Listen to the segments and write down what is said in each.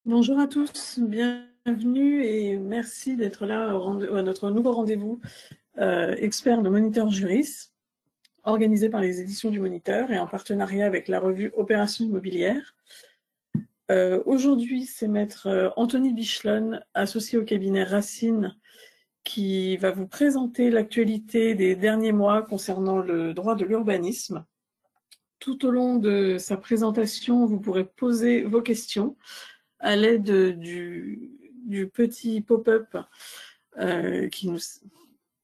Bonjour à tous, bienvenue et merci d'être là à notre nouveau rendez-vous expert de Moniteur Juris, organisé par les éditions du Moniteur et en partenariat avec la revue Opération Immobilière. Aujourd'hui, c'est maître Anthony Bichelon, associé au cabinet Racine, qui va vous présenter l'actualité des derniers mois concernant le droit de l'urbanisme. Tout au long de sa présentation, vous pourrez poser vos questions à l'aide du petit pop-up qui nous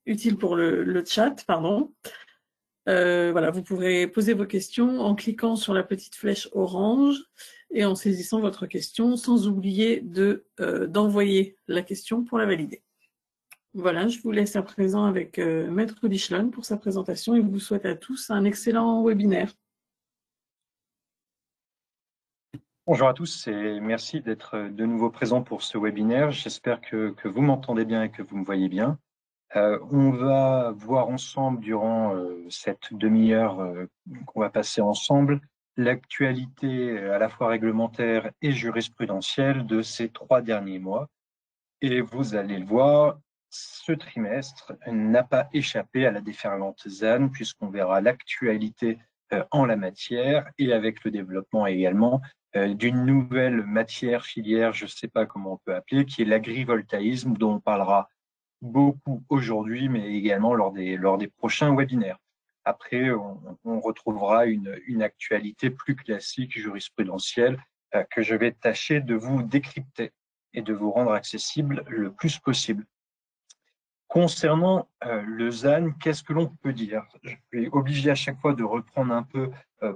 utile pour le chat, pardon. Voilà, vous pourrez poser vos questions en cliquant sur la petite flèche orange et en saisissant votre question, sans oublier d'envoyer la question pour la valider. Voilà, je vous laisse à présent avec Maître Bichelon pour sa présentation et vous souhaite à tous un excellent webinaire. Bonjour à tous et merci d'être de nouveau présent pour ce webinaire. J'espère que vous m'entendez bien et que vous me voyez bien. On va voir ensemble durant cette demi-heure qu'on va passer ensemble l'actualité à la fois réglementaire et jurisprudentielle de ces 3 derniers mois. Et vous allez le voir, ce trimestre n'a pas échappé à la déferlante ZAN puisqu'on verra l'actualité en la matière et avec le développement également d'une nouvelle matière, filière, je ne sais pas comment on peut appeler, qui est l'agrivoltaïsme, dont on parlera beaucoup aujourd'hui, mais également lors des prochains webinaires. Après, on retrouvera une actualité plus classique, jurisprudentielle, que je vais tâcher de vous décrypter et de vous rendre accessible le plus possible. Concernant le ZAN, qu'est-ce que l'on peut dire? Je suis obligé à chaque fois de reprendre un peu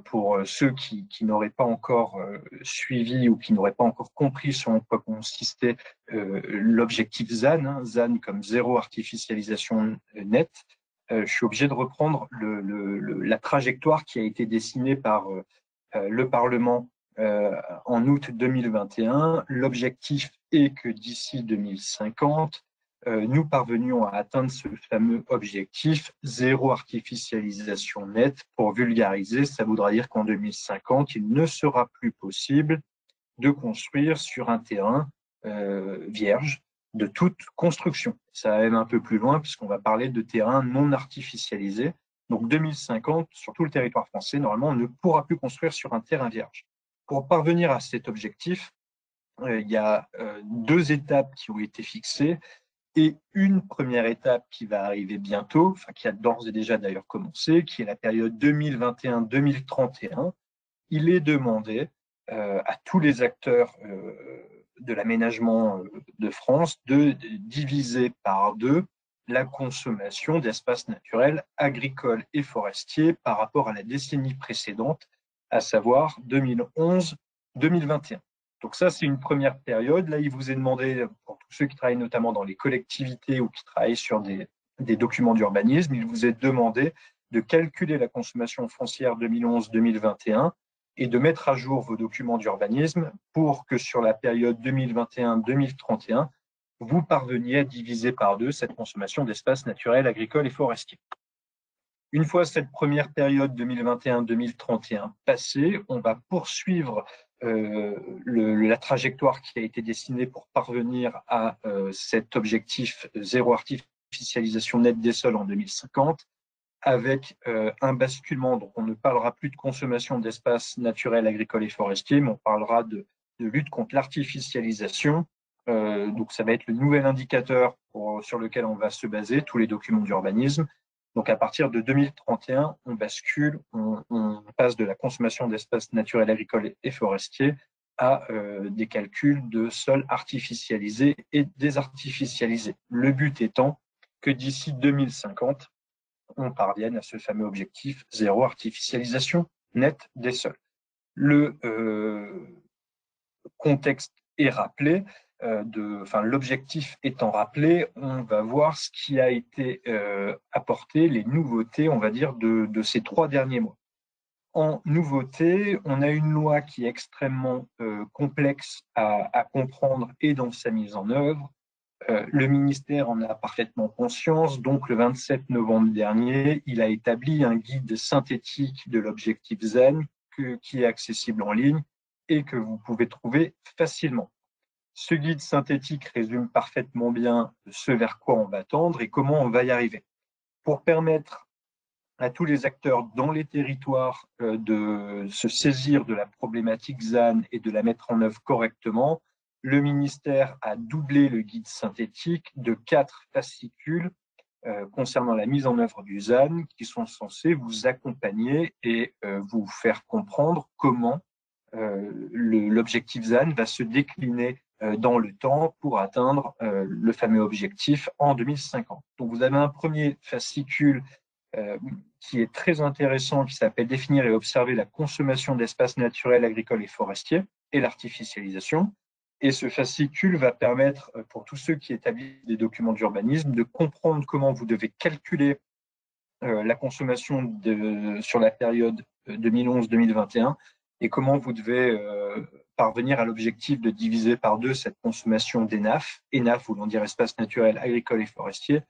pour ceux qui n'auraient pas encore suivi ou qui n'auraient pas encore compris sur quoi consistait l'objectif ZAN, hein, ZAN comme zéro artificialisation nette. Je suis obligé de reprendre la trajectoire qui a été dessinée par le Parlement en août 2021. L'objectif est que d'ici 2050, nous parvenions à atteindre ce fameux objectif zéro artificialisation nette. Pour vulgariser, ça voudra dire qu'en 2050, il ne sera plus possible de construire sur un terrain vierge de toute construction. Ça va même un peu plus loin puisqu'on va parler de terrains non artificialisés. Donc 2050, sur tout le territoire français, normalement, on ne pourra plus construire sur un terrain vierge. Pour parvenir à cet objectif, il y a 2 étapes qui ont été fixées. Et une première étape qui va arriver bientôt, enfin qui a d'ores et déjà d'ailleurs commencé, qui est la période 2021-2031. Il est demandé à tous les acteurs de l'aménagement de France de diviser par 2 la consommation d'espaces naturels agricoles et forestiers par rapport à la décennie précédente, à savoir 2011-2021. Donc ça, c'est une première période. Là, il vous est demandé, pour tous ceux qui travaillent notamment dans les collectivités ou qui travaillent sur des documents d'urbanisme, il vous est demandé de calculer la consommation foncière 2011-2021 et de mettre à jour vos documents d'urbanisme pour que sur la période 2021-2031, vous parveniez à diviser par 2 cette consommation d'espaces naturels, agricoles et forestiers. Une fois cette première période 2021-2031 passée, on va poursuivre la trajectoire qui a été dessinée pour parvenir à cet objectif zéro artificialisation nette des sols en 2050, avec un basculement. Donc on ne parlera plus de consommation d'espaces naturels, agricoles et forestiers, mais on parlera de lutte contre l'artificialisation. Donc ça va être le nouvel indicateur sur lequel on va se baser, tous les documents d'urbanisme. Donc à partir de 2031, on bascule, on passe de la consommation d'espaces naturels, agricoles et forestiers à des calculs de sols artificialisés et désartificialisés. Le but étant que d'ici 2050, on parvienne à ce fameux objectif zéro artificialisation nette des sols. Le contexte est rappelé, l'objectif étant rappelé, on va voir ce qui a été apporté, les nouveautés, on va dire, de ces 3 derniers mois. En nouveauté, on a une loi qui est extrêmement complexe à comprendre et dans sa mise en œuvre. Le ministère en a parfaitement conscience, donc le 27 novembre dernier, il a établi un guide synthétique de l'objectif ZAN qui est accessible en ligne et que vous pouvez trouver facilement. Ce guide synthétique résume parfaitement bien ce vers quoi on va tendre et comment on va y arriver. Pour permettre à tous les acteurs dans les territoires de se saisir de la problématique ZAN et de la mettre en œuvre correctement, le ministère a doublé le guide synthétique de 4 fascicules concernant la mise en œuvre du ZAN qui sont censés vous accompagner et vous faire comprendre comment l'objectif ZAN va se décliner dans le temps pour atteindre le fameux objectif en 2050. Donc vous avez un premier fascicule qui est très intéressant, qui s'appelle Définir et observer la consommation d'espaces naturels, agricoles et forestiers et l'artificialisation. Et ce fascicule va permettre, pour tous ceux qui établissent des documents d'urbanisme, de comprendre comment vous devez calculer la consommation sur la période 2011-2021 et comment vous devez parvenir à l'objectif de diviser par 2 cette consommation d'ENAF, ENAF voulant dire espaces naturels, agricoles et forestiers,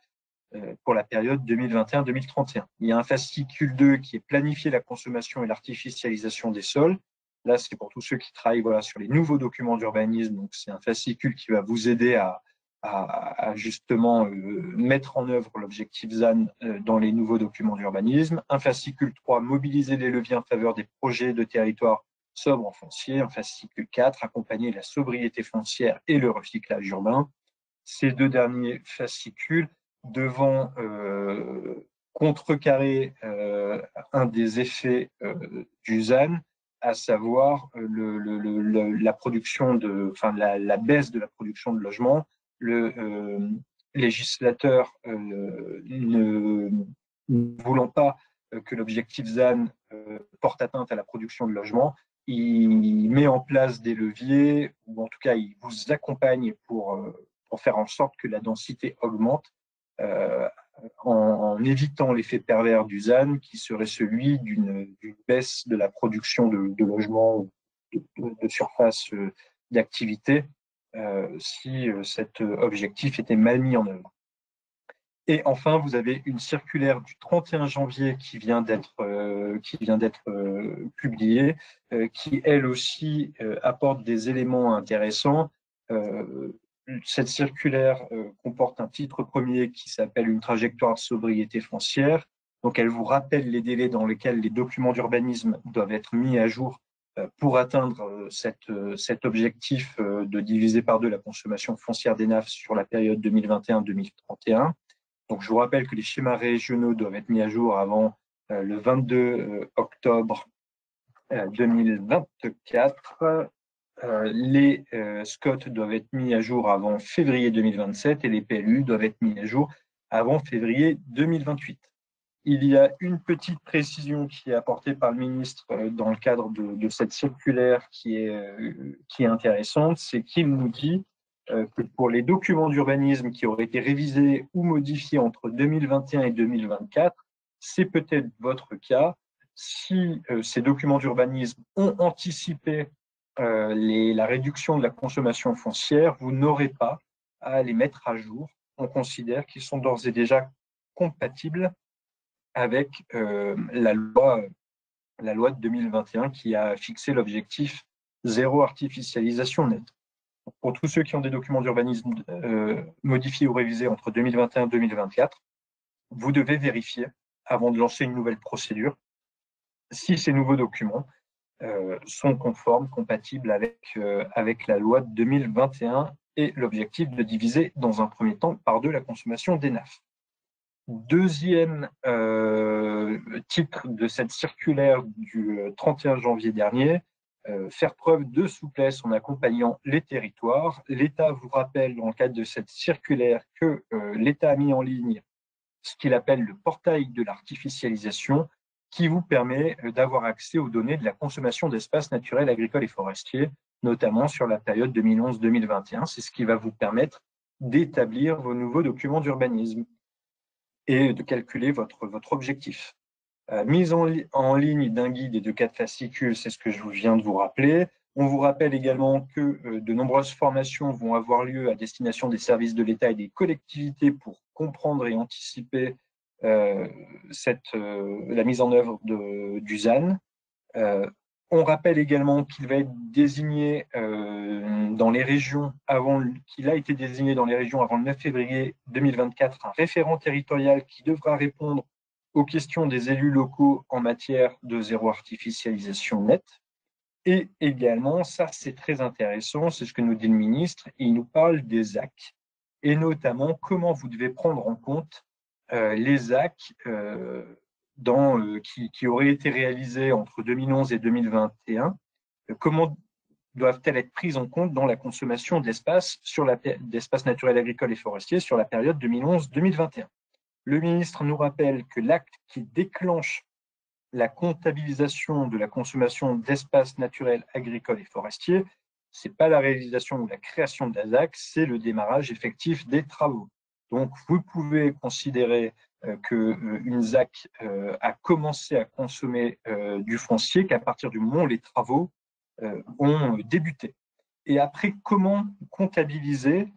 pour la période 2021-2031. Il y a un fascicule 2 qui est planifier la consommation et l'artificialisation des sols. Là, c'est pour tous ceux qui travaillent sur les nouveaux documents d'urbanisme. Donc, c'est un fascicule qui va vous aider à justement mettre en œuvre l'objectif ZAN dans les nouveaux documents d'urbanisme. Un fascicule 3, mobiliser les leviers en faveur des projets de territoire sobre en foncier. Un fascicule 4, accompagner la sobriété foncière et le recyclage urbain. Ces 2 derniers fascicules devant contrecarrer un des effets du ZAN, à savoir la production la baisse de la production de logements. Le législateur ne voulant pas que l'objectif ZAN porte atteinte à la production de logements, il met en place des leviers, ou en tout cas, il vous accompagne pour faire en sorte que la densité augmente en évitant l'effet pervers du ZAN qui serait celui d'une baisse de la production de logements de surface d'activité si cet objectif était mal mis en œuvre. Et enfin, vous avez une circulaire du 31 janvier qui vient d'être publiée, qui elle aussi apporte des éléments intéressants. Cette circulaire comporte un titre premier qui s'appelle Une trajectoire de sobriété foncière. Donc, elle vous rappelle les délais dans lesquels les documents d'urbanisme doivent être mis à jour pour atteindre cet objectif de diviser par 2 la consommation foncière d'ENAF sur la période 2021-2031. Donc, je vous rappelle que les schémas régionaux doivent être mis à jour avant le 22 octobre 2024. Les SCOT doivent être mis à jour avant février 2027 et les PLU doivent être mis à jour avant février 2028. Il y a une petite précision qui est apportée par le ministre dans le cadre de cette circulaire qui est intéressante, c'est qu'il nous dit que pour les documents d'urbanisme qui auraient été révisés ou modifiés entre 2021 et 2024, c'est peut-être votre cas. Si ces documents d'urbanisme ont anticipé la réduction de la consommation foncière, vous n'aurez pas à les mettre à jour. On considère qu'ils sont d'ores et déjà compatibles avec la loi de 2021 qui a fixé l'objectif zéro artificialisation nette. Pour tous ceux qui ont des documents d'urbanisme modifiés ou révisés entre 2021 et 2024, vous devez vérifier, avant de lancer une nouvelle procédure, si ces nouveaux documents sont conformes, compatibles avec la loi de 2021 et l'objectif de diviser dans un premier temps par 2 la consommation d'ENAF. Deuxième titre de cette circulaire du 31 janvier dernier, faire preuve de souplesse en accompagnant les territoires. L'État vous rappelle dans le cadre de cette circulaire que l'État a mis en ligne ce qu'il appelle le portail de l'artificialisation qui vous permet d'avoir accès aux données de la consommation d'espaces naturels, agricoles et forestiers, notamment sur la période 2011-2021. C'est ce qui va vous permettre d'établir vos nouveaux documents d'urbanisme et de calculer votre objectif. Mise en ligne d'un guide et de 4 fascicules, c'est ce que je viens de vous rappeler. On vous rappelle également que de nombreuses formations vont avoir lieu à destination des services de l'État et des collectivités pour comprendre et anticiper la mise en œuvre du ZAN. On rappelle également qu'il va être désigné dans les régions qu'il a été désigné dans les régions avant le 9 février 2024 un référent territorial qui devra répondre aux questions des élus locaux en matière de zéro artificialisation nette. Et également, ça c'est très intéressant, c'est ce que nous dit le ministre, il nous parle des ZAC et notamment comment vous devez prendre en compte les ZAC qui auraient été réalisées entre 2011 et 2021, comment doivent-elles être prises en compte dans la consommation d'espace naturels agricoles et forestiers sur la période 2011-2021. Le ministre nous rappelle que l'acte qui déclenche la comptabilisation de la consommation d'espaces naturels agricoles et forestiers, ce n'est pas la réalisation ou la création de la ZAC, c'est le démarrage effectif des travaux. Donc, vous pouvez considérer qu'une ZAC a commencé à consommer du foncier qu'à partir du moment où les travaux ont débuté. Et après, comment comptabiliser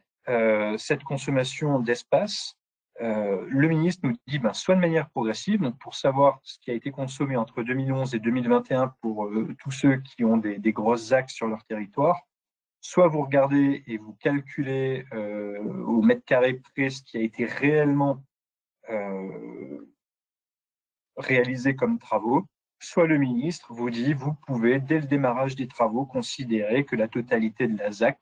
cette consommation d'espace? Le ministre nous dit soit de manière progressive, donc pour savoir ce qui a été consommé entre 2011 et 2021 pour tous ceux qui ont des grosses ZAC sur leur territoire, soit vous regardez et vous calculez au mètre carré près ce qui a été réellement réalisé comme travaux, soit le ministre vous dit vous pouvez, dès le démarrage des travaux, considérer que la totalité de la ZAC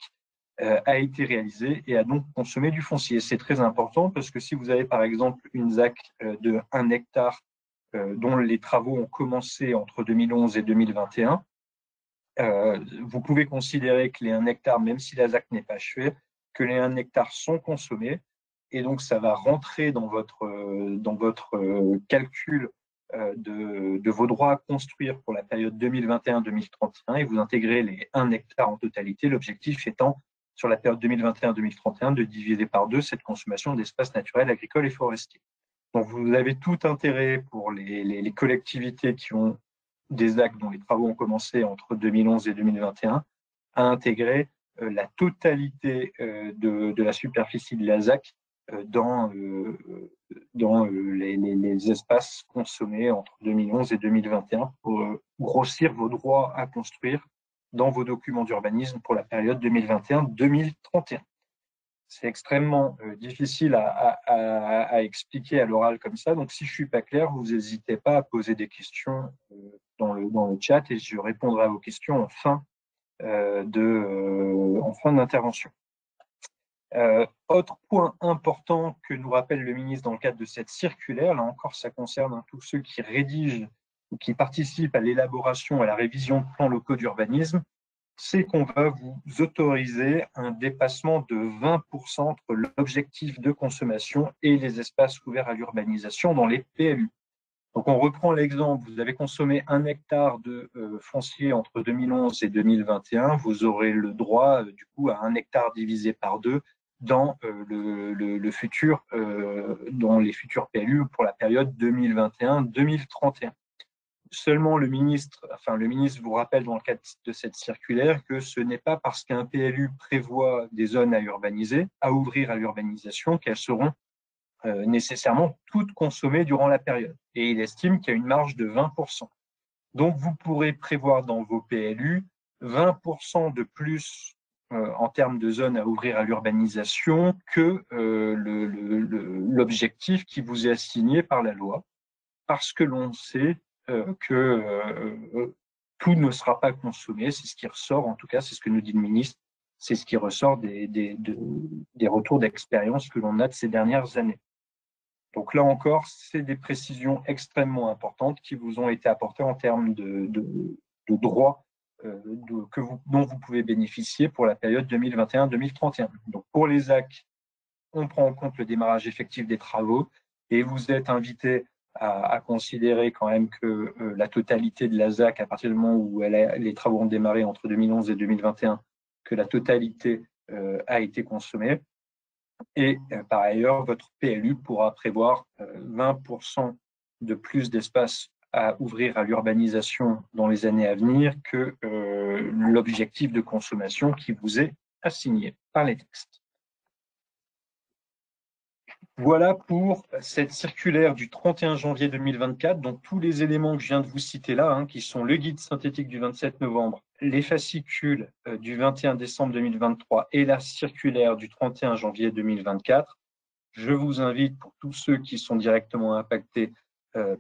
a été réalisée et a donc consommé du foncier. C'est très important parce que si vous avez par exemple une ZAC de 1 hectare dont les travaux ont commencé entre 2011 et 2021, vous pouvez considérer que les 1 hectare, même si la ZAC n'est pas achevée, que les 1 hectare sont consommés et donc ça va rentrer dans votre calcul de vos droits à construire pour la période 2021-2031 et vous intégrez les 1 hectare en totalité, l'objectif étant sur la période 2021-2031 de diviser par 2 cette consommation d'espaces naturels, agricoles et forestiers. Donc vous avez tout intérêt pour les collectivités qui ont des ZAC dont les travaux ont commencé entre 2011 et 2021 à intégrer la totalité de la superficie de la ZAC dans les espaces consommés entre 2011 et 2021 pour grossir vos droits à construire dans vos documents d'urbanisme pour la période 2021-2031. C'est extrêmement difficile à expliquer à l'oral comme ça, donc si je ne suis pas clair, vous n'hésitez pas à poser des questions dans le chat et je répondrai à vos questions en fin d'intervention. Autre point important que nous rappelle le ministre dans le cadre de cette circulaire, là encore ça concerne tous ceux qui rédigent ou qui participent à l'élaboration, à la révision de plans locaux d'urbanisme, c'est qu'on va vous autoriser un dépassement de 20% entre l'objectif de consommation et les espaces ouverts à l'urbanisation dans les PLU. Donc on reprend l'exemple, vous avez consommé 1 hectare de foncier entre 2011 et 2021, vous aurez le droit du coup à 1 hectare divisé par 2 dans le futur, dans les futurs PLU pour la période 2021-2031. Seulement le ministre vous rappelle dans le cadre de cette circulaire que ce n'est pas parce qu'un PLU prévoit des zones à urbaniser, à ouvrir à l'urbanisation, qu'elles seront nécessairement toutes consommées durant la période. Et il estime qu'il y a une marge de 20%. Donc vous pourrez prévoir dans vos PLU 20% de plus en termes de zones à ouvrir à l'urbanisation que l'objectif qui vous est assigné par la loi, parce que l'on sait que tout ne sera pas consommé. C'est ce qui ressort, en tout cas, c'est ce que nous dit le ministre, c'est ce qui ressort des retours d'expérience que l'on a de ces dernières années. Donc là encore, c'est des précisions extrêmement importantes qui vous ont été apportées en termes de droits dont vous pouvez bénéficier pour la période 2021-2031. Donc pour les ZAC, on prend en compte le démarrage effectif des travaux et vous êtes invité à considérer quand même que la totalité de la ZAC, à partir du moment où les travaux ont démarré entre 2011 et 2021, que la totalité a été consommée. Et par ailleurs, votre PLU pourra prévoir 20% de plus d'espace à ouvrir à l'urbanisation dans les années à venir que l'objectif de consommation qui vous est assigné par les textes. Voilà pour cette circulaire du 31 janvier 2024. Donc, tous les éléments que je viens de vous citer là, qui sont le guide synthétique du 27 novembre, les fascicules du 21 décembre 2023 et la circulaire du 31 janvier 2024. Je vous invite, pour tous ceux qui sont directement impactés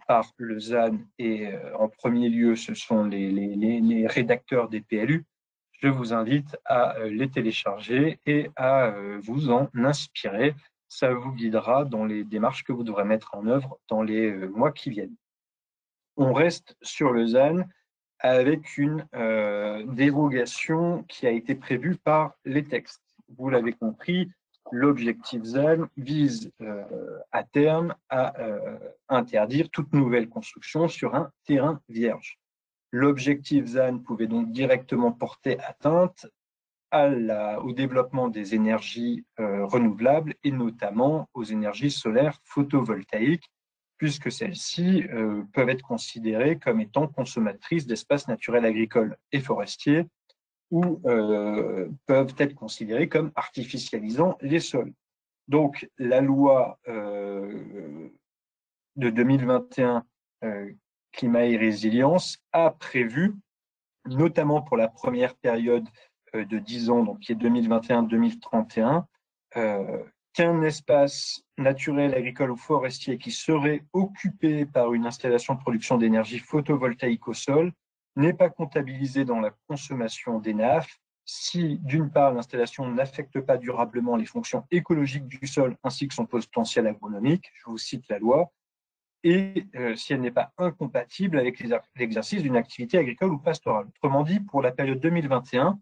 par le ZAN, et en premier lieu, ce sont les rédacteurs des PLU, je vous invite à les télécharger et à vous en inspirer. Ça vous guidera dans les démarches que vous devrez mettre en œuvre dans les mois qui viennent. On reste sur le ZAN avec une dérogation qui a été prévue par les textes. Vous l'avez compris, l'objectif ZAN vise à terme à interdire toute nouvelle construction sur un terrain vierge. L'objectif ZAN pouvait donc directement porter atteinte au développement des énergies renouvelables et notamment aux énergies solaires photovoltaïques, puisque celles-ci peuvent être considérées comme étant consommatrices d'espaces naturels agricoles et forestiers ou peuvent être considérées comme artificialisant les sols. Donc, la loi de 2021 climat et résilience a prévu, notamment pour la première période de 10 ans, donc qui est 2021-2031, qu'un espace naturel, agricole ou forestier qui serait occupé par une installation de production d'énergie photovoltaïque au sol n'est pas comptabilisé dans la consommation d'Enaf si, d'une part, l'installation n'affecte pas durablement les fonctions écologiques du sol ainsi que son potentiel agronomique, je vous cite la loi, et si elle n'est pas incompatible avec l'exercice d'une activité agricole ou pastorale. Autrement dit, pour la période 2021,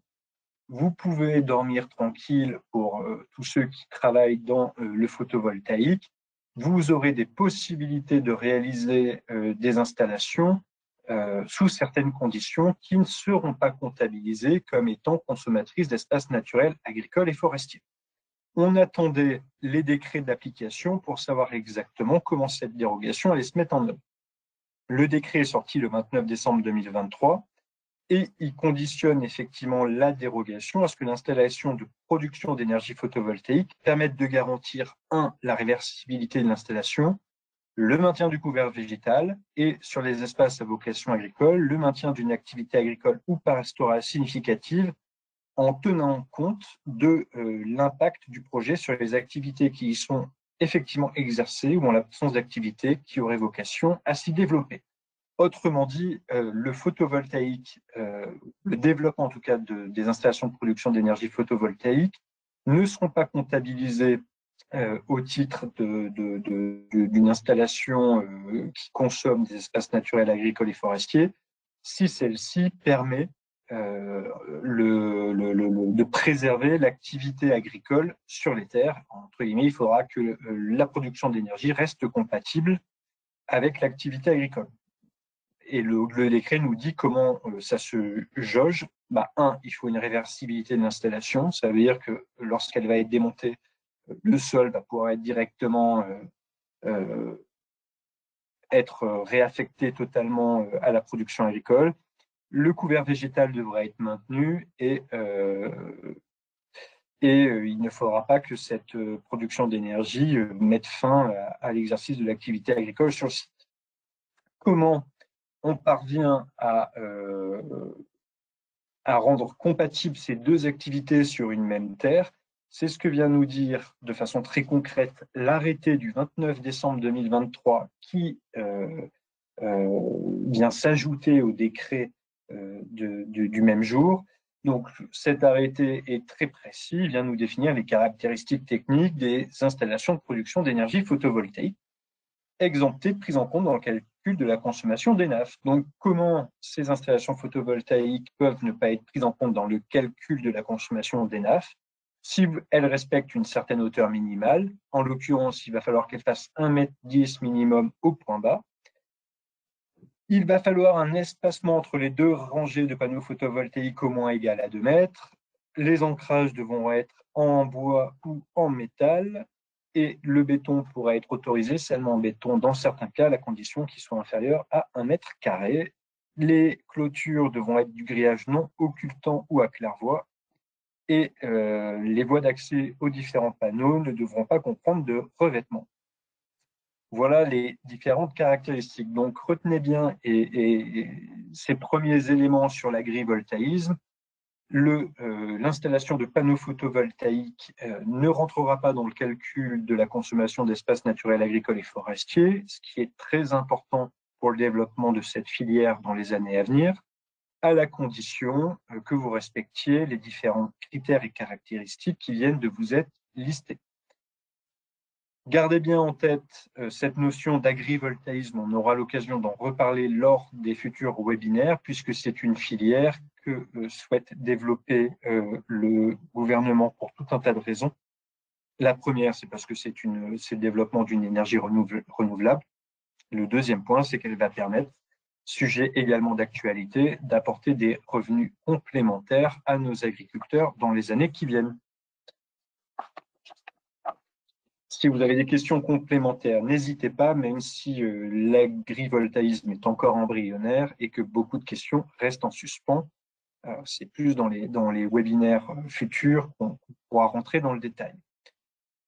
vous pouvez dormir tranquille pour tous ceux qui travaillent dans le photovoltaïque. Vous aurez des possibilités de réaliser des installations sous certaines conditions qui ne seront pas comptabilisées comme étant consommatrices d'espaces naturels, agricoles et forestiers. On attendait les décrets d'application pour savoir exactement comment cette dérogation allait se mettre en œuvre. Le décret est sorti le 29 décembre 2023 et il conditionne effectivement la dérogation à ce que l'installation de production d'énergie photovoltaïque permette de garantir, la réversibilité de l'installation, le maintien du couvert végétal et, sur les espaces à vocation agricole, le maintien d'une activité agricole ou pastorale significative en tenant compte de l'impact du projet sur les activités qui y sont effectivement exercées ou en l'absence d'activités qui auraient vocation à s'y développer. Autrement dit, le photovoltaïque, le développement en tout cas des installations de production d'énergie photovoltaïque ne seront pas comptabilisés au titre d'une installation qui consomme des espaces naturels, agricoles et forestiers si celle-ci permet de préserver l'activité agricole sur les terres. Entre guillemets, il faudra que la production d'énergie reste compatible avec l'activité agricole. Et le décret nous dit comment ça se jauge. Il faut une réversibilité de l'installation. Ça veut dire que lorsqu'elle va être démontée, le sol va pouvoir être directement être réaffecté totalement à la production agricole. Le couvert végétal devra être maintenu et il ne faudra pas que cette production d'énergie mette fin à l'exercice de l'activité agricole sur le site. Comment on parvient à rendre compatibles ces deux activités sur une même terre? C'est ce que vient nous dire de façon très concrète l'arrêté du 29 décembre 2023 qui vient s'ajouter au décret du même jour. Donc, cet arrêté est très précis, il vient nous définir les caractéristiques techniques des installations de production d'énergie photovoltaïque, exemptées de prise en compte dans le calcul de la consommation d'Enaf. Donc, comment ces installations photovoltaïques peuvent ne pas être prises en compte dans le calcul de la consommation d'Enaf? Si elles respectent une certaine hauteur minimale, en l'occurrence, il va falloir qu'elles fassent 1,10 m minimum au point bas. Il va falloir un espacement entre les deux rangées de panneaux photovoltaïques au moins égal à 2 mètres. Les ancrages devront être en bois ou en métal et le béton pourra être autorisé seulement en béton dans certains cas à la condition qu'il soit inférieur à 1 mètre carré. Les clôtures devront être du grillage non occultant ou à claire-voie et les voies d'accès aux différents panneaux ne devront pas comprendre de revêtement. Voilà les différentes caractéristiques. Donc, retenez bien ces premiers éléments sur l'agrivoltaïsme. L'installation de panneaux photovoltaïques ne rentrera pas dans le calcul de la consommation d'espaces naturels agricoles et forestiers, ce qui est très important pour le développement de cette filière dans les années à venir, à la condition que vous respectiez les différents critères et caractéristiques qui viennent de vous être listés. Gardez bien en tête cette notion d'agrivoltaïsme. On aura l'occasion d'en reparler lors des futurs webinaires, puisque c'est une filière que souhaite développer le gouvernement pour tout un tas de raisons. La première, c'est parce que c'est le développement d'une énergie renouvelable. Le deuxième point, c'est qu'elle va permettre, sujet également d'actualité, d'apporter des revenus complémentaires à nos agriculteurs dans les années qui viennent. Si vous avez des questions complémentaires, n'hésitez pas, même si l'agrivoltaïsme est encore embryonnaire et que beaucoup de questions restent en suspens. C'est plus dans les webinaires futurs qu'on pourra rentrer dans le détail.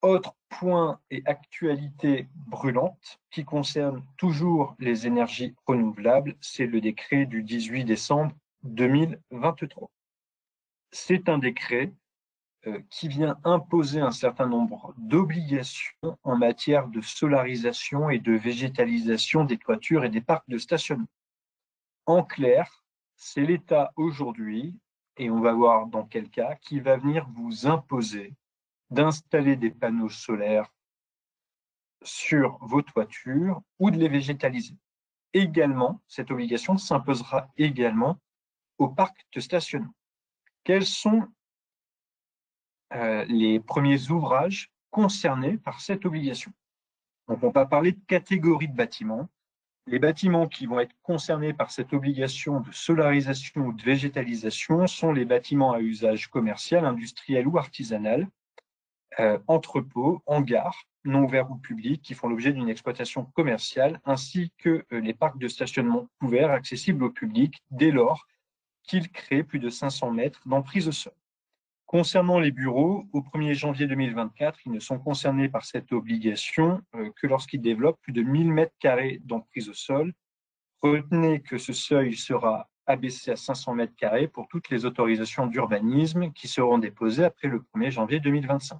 Autre point et actualité brûlante qui concerne toujours les énergies renouvelables, c'est le décret du 18 décembre 2023. C'est un décret qui vient imposer un certain nombre d'obligations en matière de solarisation et de végétalisation des toitures et des parcs de stationnement. En clair, c'est l'État aujourd'hui, et on va voir dans quel cas, qui va venir vous imposer d'installer des panneaux solaires sur vos toitures ou de les végétaliser. Également, cette obligation s'imposera également aux parcs de stationnement. Quels sont les premiers ouvrages concernés par cette obligation? Donc, on va parler de catégories de bâtiments. Les bâtiments qui vont être concernés par cette obligation de solarisation ou de végétalisation sont les bâtiments à usage commercial, industriel ou artisanal, entrepôts, hangars, non ouverts au public, qui font l'objet d'une exploitation commerciale, ainsi que les parcs de stationnement couverts, accessibles au public, dès lors qu'ils créent plus de 500 mètres d'emprise au sol. Concernant les bureaux, au 1er janvier 2024, ils ne sont concernés par cette obligation que lorsqu'ils développent plus de 1000 mètres carrés d'emprise au sol. Retenez que ce seuil sera abaissé à 500 mètres carrés pour toutes les autorisations d'urbanisme qui seront déposées après le 1er janvier 2025.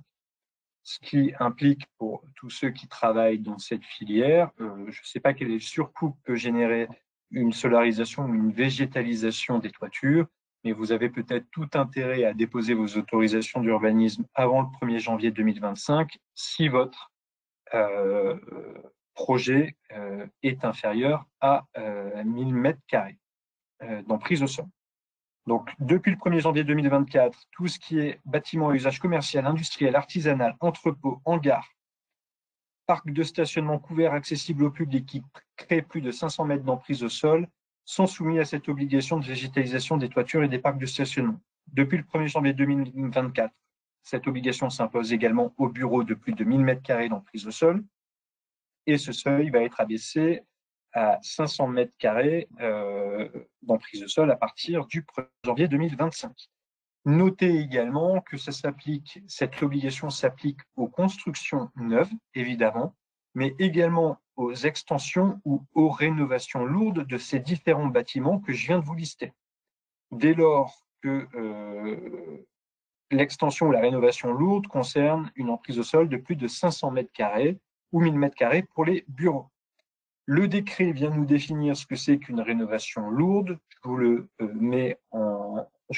Ce qui implique pour tous ceux qui travaillent dans cette filière, je ne sais pas quel est le surcoût que peut générer une solarisation ou une végétalisation des toitures, mais vous avez peut-être tout intérêt à déposer vos autorisations d'urbanisme avant le 1er janvier 2025 si votre projet est inférieur à 1000 mètres carrés d'emprise au sol. Donc, depuis le 1er janvier 2024, tout ce qui est bâtiment à usage commercial, industriel, artisanal, entrepôt, hangar, parc de stationnement couvert accessible au public qui crée plus de 500 mètres d'emprise au sol sont soumis à cette obligation de végétalisation des toitures et des parcs de stationnement. Depuis le 1er janvier 2024, cette obligation s'impose également aux bureaux de plus de 1000 mètres carrés d'emprise au sol et ce seuil va être abaissé à 500 mètres carrés d'emprise au sol à partir du 1er janvier 2025. Notez également que cette obligation s'applique aux constructions neuves, évidemment, mais également aux extensions ou aux rénovations lourdes de ces différents bâtiments que je viens de vous lister. Dès lors que l'extension ou la rénovation lourde concerne une emprise au sol de plus de 500 mètres carrés ou 1000 mètres carrés pour les bureaux. Le décret vient nous définir ce que c'est qu'une rénovation lourde. Je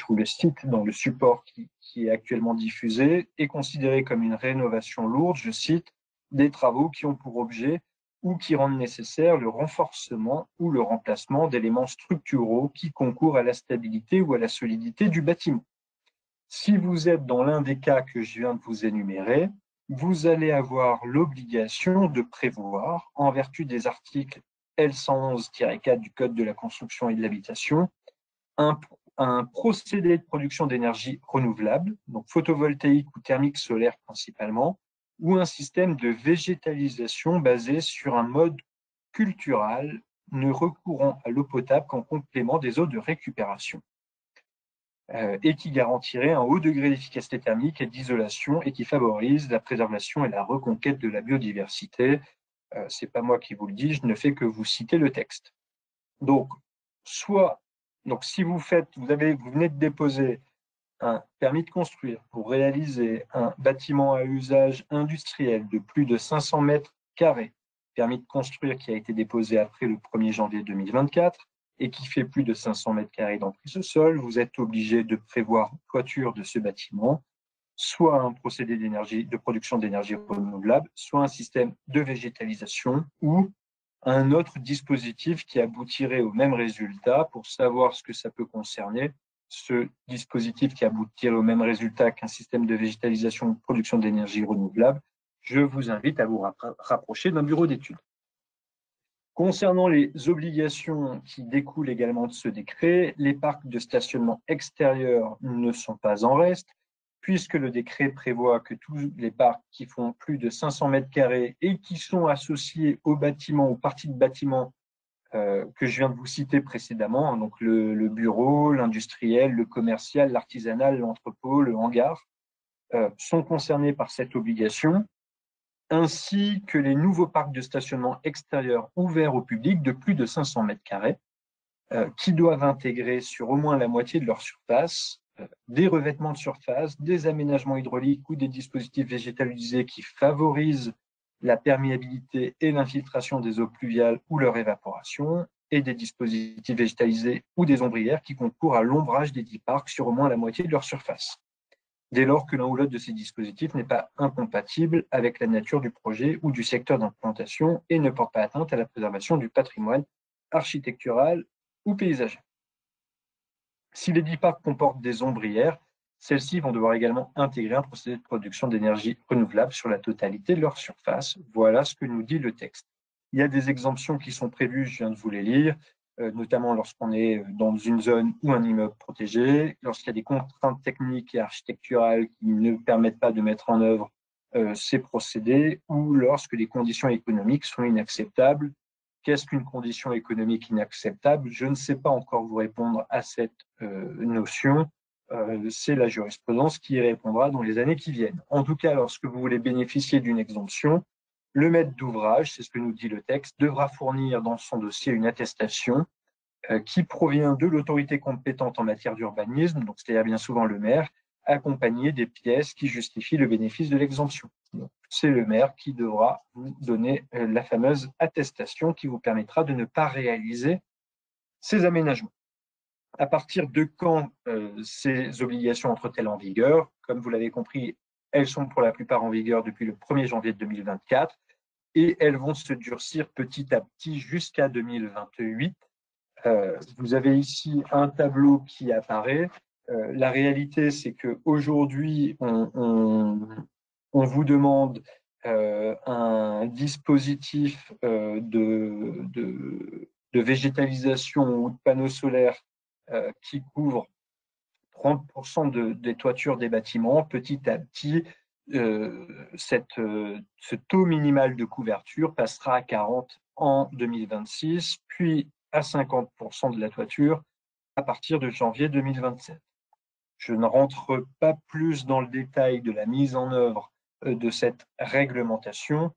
vous le cite dans le support qui est actuellement diffusé, est considéré comme une rénovation lourde, je cite, des travaux qui ont pour objet ou qui rendent nécessaire le renforcement ou le remplacement d'éléments structuraux qui concourent à la stabilité ou à la solidité du bâtiment. Si vous êtes dans l'un des cas que je viens de vous énumérer, vous allez avoir l'obligation de prévoir, en vertu des articles L111-4 du Code de la construction et de l'habitation, un procédé de production d'énergie renouvelable, donc photovoltaïque ou thermique solaire principalement, ou un système de végétalisation basé sur un mode cultural ne recourant à l'eau potable qu'en complément des eaux de récupération. et qui garantirait un haut degré d'efficacité thermique et d'isolation et qui favorise la préservation et la reconquête de la biodiversité. C'est pas moi qui vous le dis, je ne fais que vous citer le texte. Donc, si vous venez de déposer un permis de construire pour réaliser un bâtiment à usage industriel de plus de 500 mètres carrés, permis de construire qui a été déposé après le 1er janvier 2024 et qui fait plus de 500 mètres carrés d'emprise au sol, vous êtes obligé de prévoir une toiture de ce bâtiment, soit un procédé de production d'énergie renouvelable, soit un système de végétalisation ou un autre dispositif qui aboutirait au même résultat. Pour savoir ce que ça peut concerner, ce dispositif qui aboutirait au même résultat qu'un système de végétalisation ou de production d'énergie renouvelable, je vous invite à vous rapprocher d'un bureau d'études. Concernant les obligations qui découlent également de ce décret, les parcs de stationnement extérieur ne sont pas en reste, puisque le décret prévoit que tous les parcs qui font plus de 500 mètres carrés et qui sont associés aux bâtiments, aux parties de bâtiments que je viens de vous citer précédemment, donc le bureau, l'industriel, le commercial, l'artisanal, l'entrepôt, le hangar, sont concernés par cette obligation, ainsi que les nouveaux parcs de stationnement extérieur ouverts au public de plus de 500 mètres carrés, qui doivent intégrer sur au moins la moitié de leur surface des revêtements de surface, des aménagements hydrauliques ou des dispositifs végétalisés qui favorisent la perméabilité et l'infiltration des eaux pluviales ou leur évaporation, et des dispositifs végétalisés ou des ombrières qui concourent à l'ombrage des 10 parcs sur au moins la moitié de leur surface, dès lors que l'un ou l'autre de ces dispositifs n'est pas incompatible avec la nature du projet ou du secteur d'implantation et ne porte pas atteinte à la préservation du patrimoine architectural ou paysager. Si les 10 parcs comportent des ombrières, celles-ci vont devoir également intégrer un procédé de production d'énergie renouvelable sur la totalité de leur surface. Voilà ce que nous dit le texte. Il y a des exemptions qui sont prévues, je viens de vous les lire, notamment lorsqu'on est dans une zone ou un immeuble protégé, lorsqu'il y a des contraintes techniques et architecturales qui ne permettent pas de mettre en œuvre ces procédés, ou lorsque les conditions économiques sont inacceptables. Qu'est-ce qu'une condition économique inacceptable? Je ne sais pas encore vous répondre à cette notion. C'est la jurisprudence qui y répondra dans les années qui viennent. En tout cas, lorsque vous voulez bénéficier d'une exemption, le maître d'ouvrage, c'est ce que nous dit le texte, devra fournir dans son dossier une attestation qui provient de l'autorité compétente en matière d'urbanisme, donc c'est-à-dire bien souvent le maire, accompagné des pièces qui justifient le bénéfice de l'exemption. C'est le maire qui devra vous donner la fameuse attestation qui vous permettra de ne pas réaliser ces aménagements. À partir de quand ces obligations entrent-elles en vigueur? Comme vous l'avez compris, elles sont pour la plupart en vigueur depuis le 1er janvier 2024 et elles vont se durcir petit à petit jusqu'à 2028. Vous avez ici un tableau qui apparaît. La réalité, c'est qu'aujourd'hui, on vous demande un dispositif de végétalisation ou de panneaux solaires qui couvre 30% des toitures des bâtiments. Petit à petit, ce taux minimal de couverture passera à 40 en 2026, puis à 50% de la toiture à partir de janvier 2027. Je ne rentre pas plus dans le détail de la mise en œuvre de cette réglementation,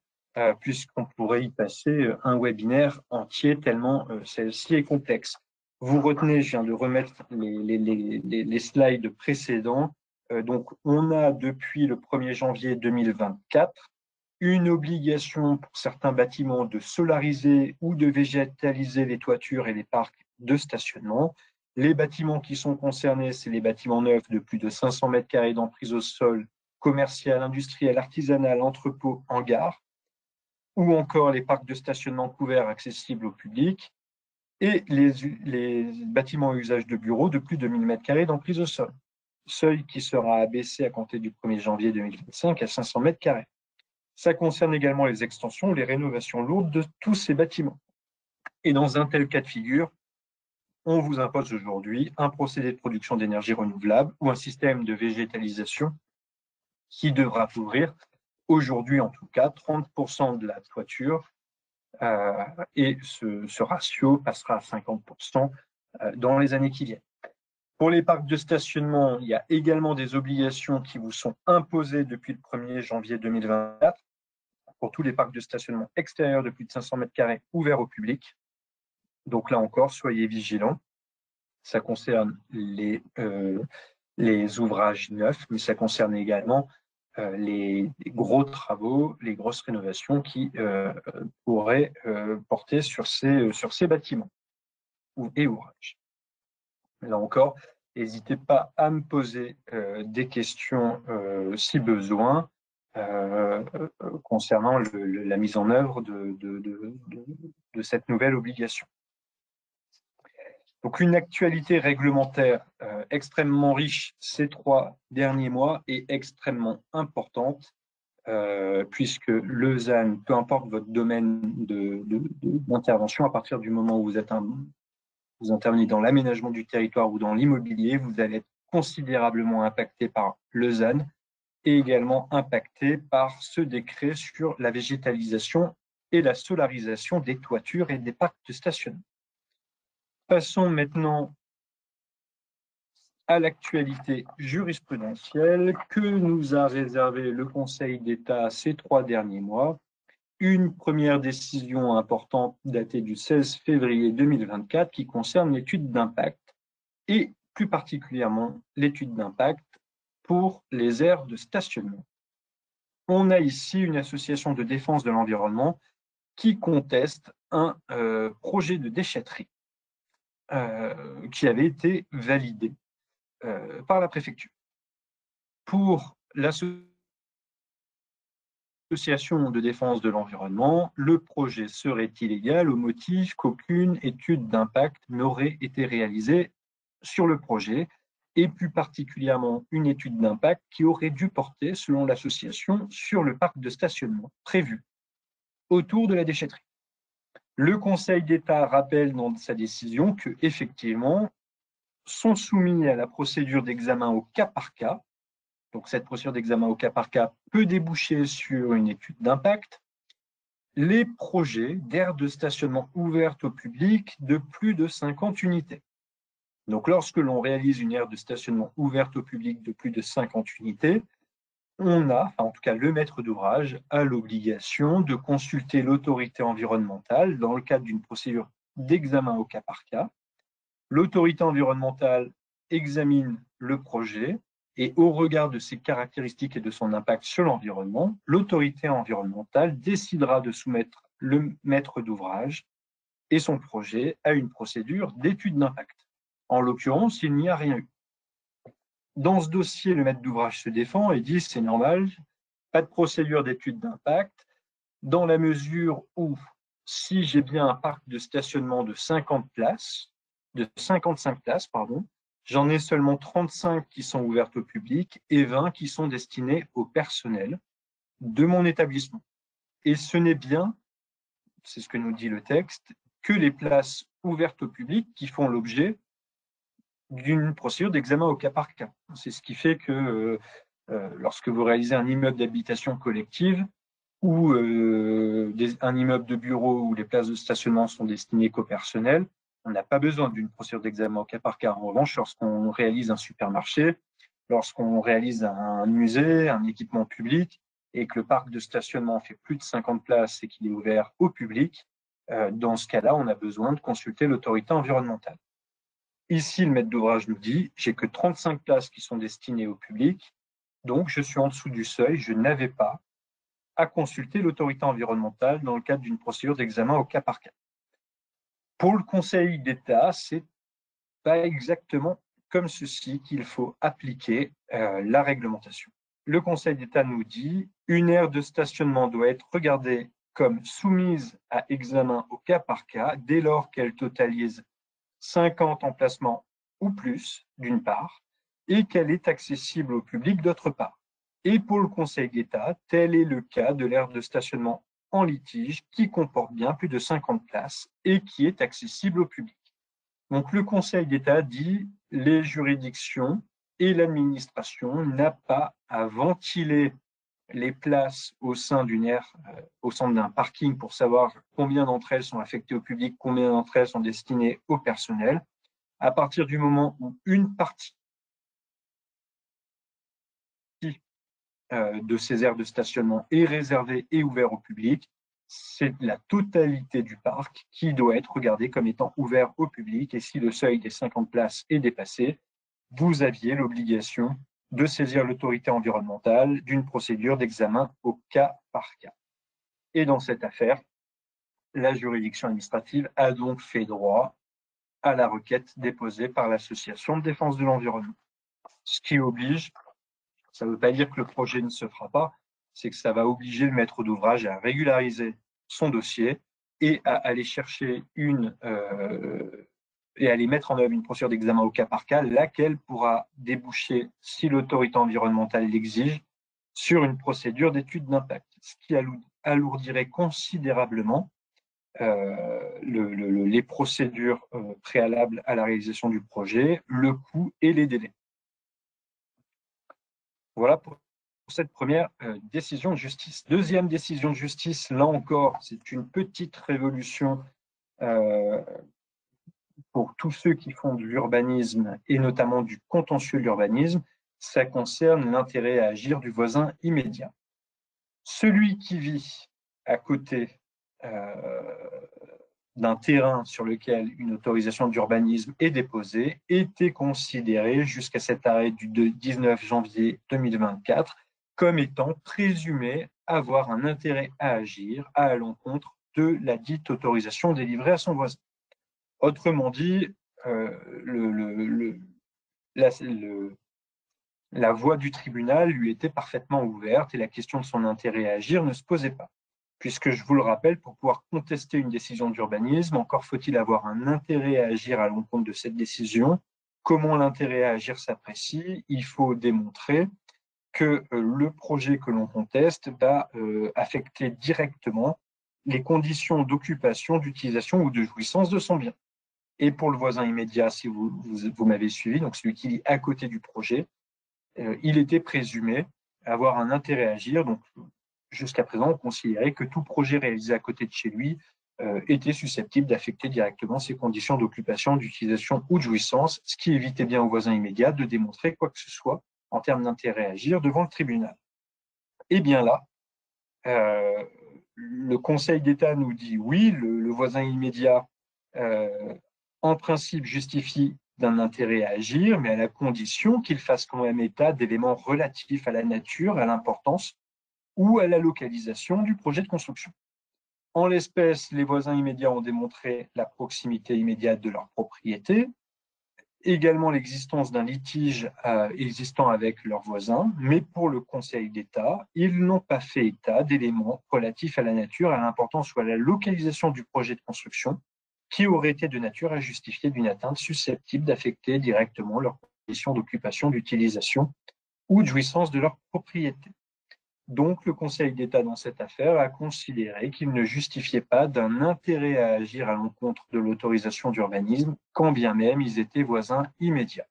puisqu'on pourrait y passer un webinaire entier tellement celle-ci est complexe. Vous retenez, je viens de remettre les slides précédents. Donc, on a depuis le 1er janvier 2024 une obligation pour certains bâtiments de solariser ou de végétaliser les toitures et les parcs de stationnement. Les bâtiments qui sont concernés, c'est les bâtiments neufs de plus de 500 mètres carrés d'emprise au sol, commercial, industriel, artisanal, entrepôt, hangar, ou encore les parcs de stationnement couverts accessibles au public, et les bâtiments à usage de bureaux de plus de 1000 mètres carrés d'emprise au sol, seuil qui sera abaissé à compter du 1er janvier 2025 à 500 mètres carrés. Ça concerne également les extensions ou les rénovations lourdes de tous ces bâtiments. Et dans un tel cas de figure, on vous impose aujourd'hui un procédé de production d'énergie renouvelable ou un système de végétalisation qui devra couvrir, aujourd'hui en tout cas, 30% de la toiture, et ce ratio passera à 50% dans les années qui viennent. Pour les parcs de stationnement, il y a également des obligations qui vous sont imposées depuis le 1er janvier 2024 pour tous les parcs de stationnement extérieurs de plus de 500 mètres carrés ouverts au public. Donc là encore, soyez vigilants. Ça concerne les ouvrages neufs, mais ça concerne également les gros travaux, les grosses rénovations qui pourraient porter sur ces bâtiments et ouvrages. Là encore, n'hésitez pas à me poser des questions si besoin concernant la mise en œuvre de cette nouvelle obligation. Donc une actualité réglementaire extrêmement riche ces 3 derniers mois et extrêmement importante puisque le ZAN, peu importe votre domaine d'intervention, à partir du moment où vous intervenez dans l'aménagement du territoire ou dans l'immobilier, vous allez être considérablement impacté par le ZAN et également impacté par ce décret sur la végétalisation et la solarisation des toitures et des parcs de stationnement. Passons maintenant à l'actualité jurisprudentielle que nous a réservé le Conseil d'État ces 3 derniers mois. Une première décision importante datée du 16 février 2024 qui concerne l'étude d'impact et plus particulièrement l'étude d'impact pour les aires de stationnement. On a ici une association de défense de l'environnement qui conteste un projet de déchetterie qui avait été validé par la préfecture. Pour l'association de défense de l'environnement, le projet serait illégal au motif qu'aucune étude d'impact n'aurait été réalisée sur le projet, et plus particulièrement une étude d'impact qui aurait dû porter, selon l'association, sur le parc de stationnement prévu autour de la déchetterie. Le Conseil d'État rappelle dans sa décision que, effectivement, sont soumis à la procédure d'examen au cas par cas. Donc, cette procédure d'examen au cas par cas peut déboucher sur une étude d'impact. Les projets d'aires de stationnement ouvertes au public de plus de 50 unités. Donc, lorsque l'on réalise une aire de stationnement ouverte au public de plus de 50 unités, on a, en tout cas le maître d'ouvrage, a l'obligation de consulter l'autorité environnementale dans le cadre d'une procédure d'examen au cas par cas. L'autorité environnementale examine le projet et au regard de ses caractéristiques et de son impact sur l'environnement, l'autorité environnementale décidera de soumettre le maître d'ouvrage et son projet à une procédure d'étude d'impact. En l'occurrence, il n'y a rien eu. Dans ce dossier, le maître d'ouvrage se défend et dit c'est normal, pas de procédure d'étude d'impact, dans la mesure où si j'ai bien un parc de stationnement de 55 places, j'en ai seulement 35 qui sont ouvertes au public et 20 qui sont destinées au personnel de mon établissement. Et ce n'est bien, c'est ce que nous dit le texte, que les places ouvertes au public qui font l'objet d'une procédure d'examen au cas par cas. C'est ce qui fait que lorsque vous réalisez un immeuble d'habitation collective ou un immeuble de bureau où les places de stationnement sont destinées qu'au personnel, on n'a pas besoin d'une procédure d'examen au cas par cas. En revanche, lorsqu'on réalise un supermarché, lorsqu'on réalise un musée, un équipement public, et que le parc de stationnement fait plus de 50 places et qu'il est ouvert au public, dans ce cas-là, on a besoin de consulter l'autorité environnementale. Ici, le maître d'ouvrage nous dit « j'ai que 35 places qui sont destinées au public, donc je suis en dessous du seuil, je n'avais pas à consulter l'autorité environnementale dans le cadre d'une procédure d'examen au cas par cas. » Pour le Conseil d'État, c'est pas exactement comme ceci qu'il faut appliquer la réglementation. Le Conseil d'État nous dit « une aire de stationnement doit être regardée comme soumise à examen au cas par cas dès lors qu'elle totalise 50 emplacements ou plus, d'une part, et qu'elle est accessible au public, d'autre part. Et pour le Conseil d'État, tel est le cas de l'aire de stationnement en litige qui comporte bien plus de 50 places et qui est accessible au public. Donc le Conseil d'État dit les juridictions et l'administration n'a pas à ventiler les places au sein d'une aire, au sein d'un parking pour savoir combien d'entre elles sont affectées au public, combien d'entre elles sont destinées au personnel. À partir du moment où une partie de ces aires de stationnement est réservée et ouverte au public, c'est la totalité du parc qui doit être regardée comme étant ouvert au public. Et si le seuil des 50 places est dépassé, vous aviez l'obligation de saisir l'autorité environnementale d'une procédure d'examen au cas par cas. Et dans cette affaire, la juridiction administrative a donc fait droit à la requête déposée par l'association de défense de l'environnement. Ce qui oblige, ça ne veut pas dire que le projet ne se fera pas, c'est que ça va obliger le maître d'ouvrage à régulariser son dossier et à aller chercher et aller mettre en œuvre une procédure d'examen au cas par cas, laquelle pourra déboucher, si l'autorité environnementale l'exige, sur une procédure d'étude d'impact, ce qui alourdirait considérablement les procédures préalables à la réalisation du projet, le coût et les délais. Voilà pour cette première décision de justice. Deuxième décision de justice, là encore, c'est une petite révolution pour tous ceux qui font de l'urbanisme et notamment du contentieux de l'urbanisme. Ça concerne l'intérêt à agir du voisin immédiat. Celui qui vit à côté d'un terrain sur lequel une autorisation d'urbanisme est déposée était considéré jusqu'à cet arrêt du 19 janvier 2024 comme étant présumé avoir un intérêt à agir à l'encontre de la dite autorisation délivrée à son voisin. Autrement dit, la voie du tribunal lui était parfaitement ouverte et la question de son intérêt à agir ne se posait pas. Puisque, je vous le rappelle, pour pouvoir contester une décision d'urbanisme, encore faut-il avoir un intérêt à agir à l'encontre de cette décision. Comment l'intérêt à agir s'apprécie? Il faut démontrer que le projet que l'on conteste va affecter directement les conditions d'occupation, d'utilisation ou de jouissance de son bien. Et pour le voisin immédiat, si vous m'avez suivi, donc celui qui vit à côté du projet, il était présumé avoir un intérêt à agir. Donc, jusqu'à présent, on considérait que tout projet réalisé à côté de chez lui était susceptible d'affecter directement ses conditions d'occupation, d'utilisation ou de jouissance, ce qui évitait bien au voisin immédiat de démontrer quoi que ce soit en termes d'intérêt à agir devant le tribunal. Et bien là, le Conseil d'État nous dit oui, le voisin immédiat, en principe, justifie d'un intérêt à agir, mais à la condition qu'il fasse quand même état d'éléments relatifs à la nature, à l'importance ou à la localisation du projet de construction. En l'espèce, les voisins immédiats ont démontré la proximité immédiate de leur propriété, également l'existence d'un litige existant avec leurs voisins, mais pour le Conseil d'État, ils n'ont pas fait état d'éléments relatifs à la nature, à l'importance ou à la localisation du projet de construction, qui aurait été de nature à justifier d'une atteinte susceptible d'affecter directement leurs conditions d'occupation, d'utilisation ou de jouissance de leur propriété. Donc, le Conseil d'État dans cette affaire a considéré qu'il ne justifiait pas d'un intérêt à agir à l'encontre de l'autorisation d'urbanisme, quand bien même ils étaient voisins immédiats.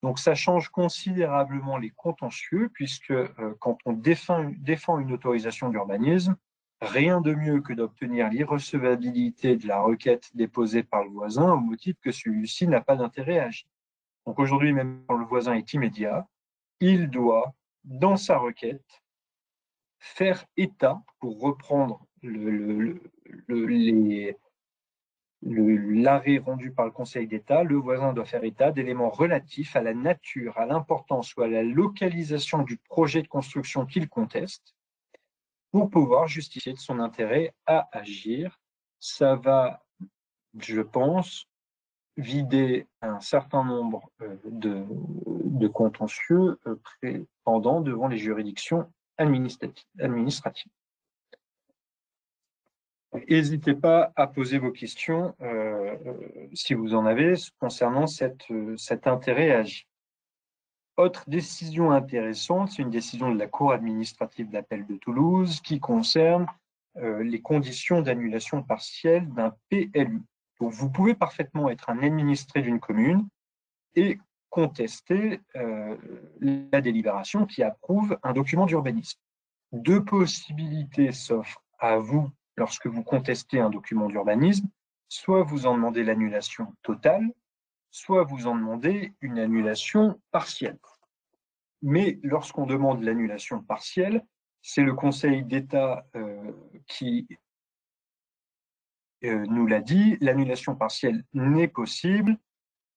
Donc, ça change considérablement les contentieux, puisque quand on défend une autorisation d'urbanisme, rien de mieux que d'obtenir l'irrecevabilité de la requête déposée par le voisin au motif que celui-ci n'a pas d'intérêt à agir. Donc aujourd'hui, même quand le voisin est immédiat, il doit, dans sa requête, faire état, pour reprendre l'arrêt rendu par le Conseil d'État, le voisin doit faire état d'éléments relatifs à la nature, à l'importance ou à la localisation du projet de construction qu'il conteste pour pouvoir justifier de son intérêt à agir. Ça va, je pense, vider un certain nombre de contentieux pendant devant les juridictions administratives. N'hésitez pas à poser vos questions si vous en avez concernant cet intérêt à agir. Autre décision intéressante, c'est une décision de la Cour administrative d'appel de Toulouse qui concerne les conditions d'annulation partielle d'un PLU. Donc, vous pouvez parfaitement être un administré d'une commune et contester la délibération qui approuve un document d'urbanisme. Deux possibilités s'offrent à vous lorsque vous contestez un document d'urbanisme. Soit vous en demandez l'annulation totale, soit vous en demandez une annulation partielle. Mais lorsqu'on demande l'annulation partielle, c'est le Conseil d'État qui nous l'a dit, l'annulation partielle n'est possible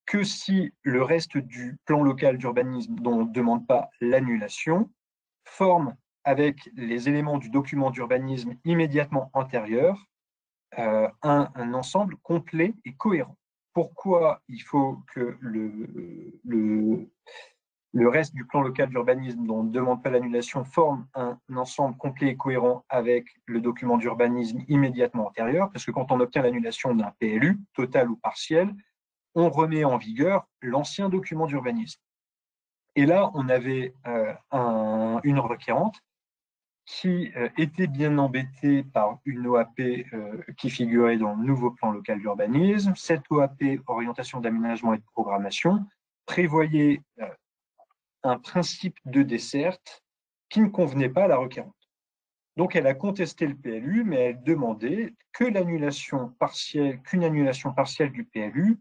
que si le reste du plan local d'urbanisme dont on ne demande pas l'annulation forme avec les éléments du document d'urbanisme immédiatement antérieur un ensemble complet et cohérent. Pourquoi il faut que le reste du plan local d'urbanisme dont on ne demande pas l'annulation forme un ensemble complet et cohérent avec le document d'urbanisme immédiatement antérieur? Parce que quand on obtient l'annulation d'un PLU, total ou partiel, on remet en vigueur l'ancien document d'urbanisme. Et là, on avait une requérante qui était bien embêtée par une OAP qui figurait dans le nouveau plan local d'urbanisme. Cette OAP, orientation d'aménagement et de programmation, prévoyait un principe de desserte qui ne convenait pas à la requérante. Donc, elle a contesté le PLU, mais elle demandait qu'une annulation partielle du PLU,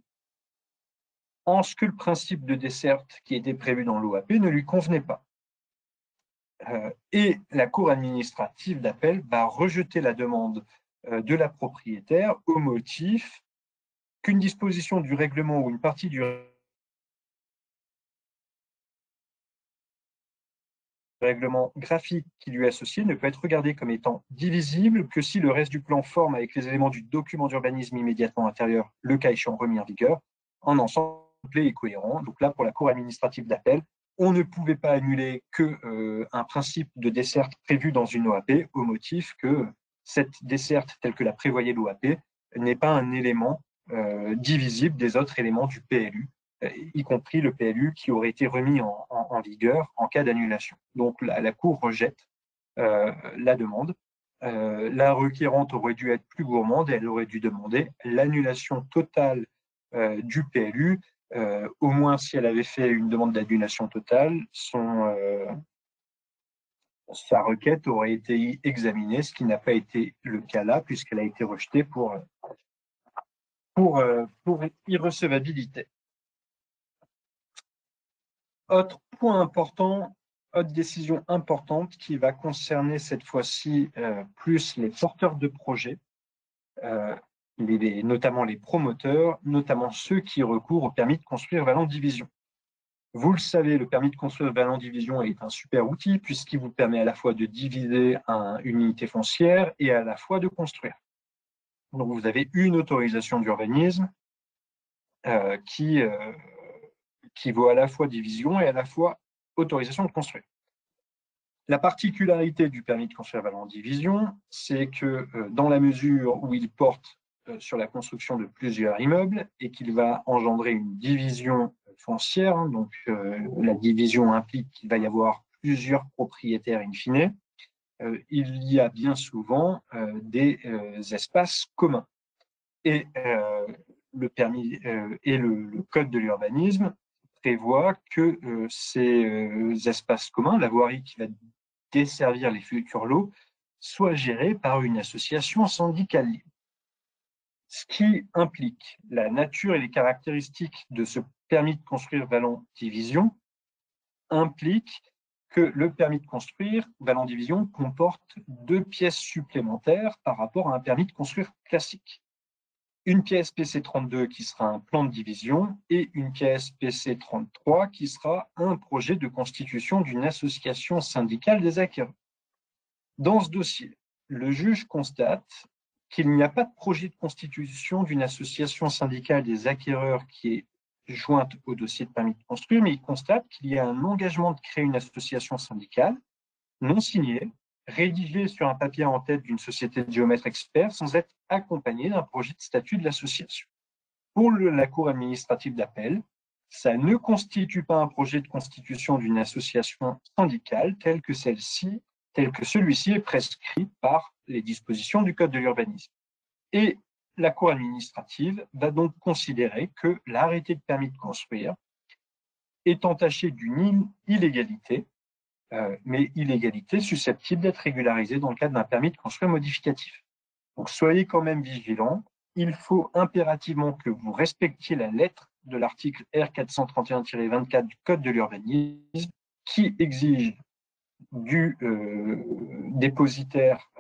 en ce que le principe de desserte qui était prévu dans l'OAP ne lui convenait pas. Et la Cour administrative d'appel va rejeter la demande de la propriétaire au motif qu'une disposition du règlement ou une partie du règlement graphique qui lui est associé ne peut être regardé comme étant divisible que si le reste du plan forme avec les éléments du document d'urbanisme immédiatement antérieur, le cas échéant remis en vigueur, en ensemble complet et cohérent. Donc là, pour la Cour administrative d'appel, on ne pouvait pas annuler qu'un principe de desserte prévu dans une OAP au motif que cette desserte telle que la prévoyait l'OAP n'est pas un élément divisible des autres éléments du PLU, y compris le PLU qui aurait été remis en vigueur en cas d'annulation. Donc la Cour rejette la demande. La requérante aurait dû être plus gourmande et elle aurait dû demander l'annulation totale du PLU. Au moins, si elle avait fait une demande d'annulation totale, sa requête aurait été examinée, ce qui n'a pas été le cas là, puisqu'elle a été rejetée pour irrecevabilité. Autre point important, autre décision importante qui va concerner cette fois-ci plus les porteurs de projets, notamment les promoteurs, notamment ceux qui recourent au permis de construire valant division. Vous le savez, le permis de construire valant division est un super outil puisqu'il vous permet à la fois de diviser une unité foncière et à la fois de construire. Donc vous avez une autorisation d'urbanisme qui vaut à la fois division et à la fois autorisation de construire. La particularité du permis de construire valant division, c'est que dans la mesure où il porte sur la construction de plusieurs immeubles et qu'il va engendrer une division foncière, hein, donc la division implique qu'il va y avoir plusieurs propriétaires in fine, il y a bien souvent des espaces communs. Et le permis et le code de l'urbanisme prévoit que ces espaces communs, la voirie qui va desservir les futurs lots, soit gérée par une association syndicale libre. Ce qui implique la nature et les caractéristiques de ce permis de construire valant division implique que le permis de construire valant division comporte 2 pièces supplémentaires par rapport à un permis de construire classique. Une pièce PC32 qui sera un plan de division et une pièce PC33 qui sera un projet de constitution d'une association syndicale des acquéreurs. Dans ce dossier, le juge constate qu'il n'y a pas de projet de constitution d'une association syndicale des acquéreurs qui est jointe au dossier de permis de construire, mais il constate qu'il y a un engagement de créer une association syndicale non signée, rédigé sur un papier en tête d'une société de géomètres experts sans être accompagné d'un projet de statut de l'association. Pour la Cour administrative d'appel, ça ne constitue pas un projet de constitution d'une association syndicale tel que celui-ci est prescrit par les dispositions du Code de l'urbanisme. Et la Cour administrative va donc considérer que l'arrêté de permis de construire est entaché d'une illégalité, mais illégalité susceptible d'être régularisée dans le cadre d'un permis de construire modificatif. Donc soyez quand même vigilants. il faut impérativement que vous respectiez la lettre de l'article R 431-24 du Code de l'urbanisme qui exige du dépositaire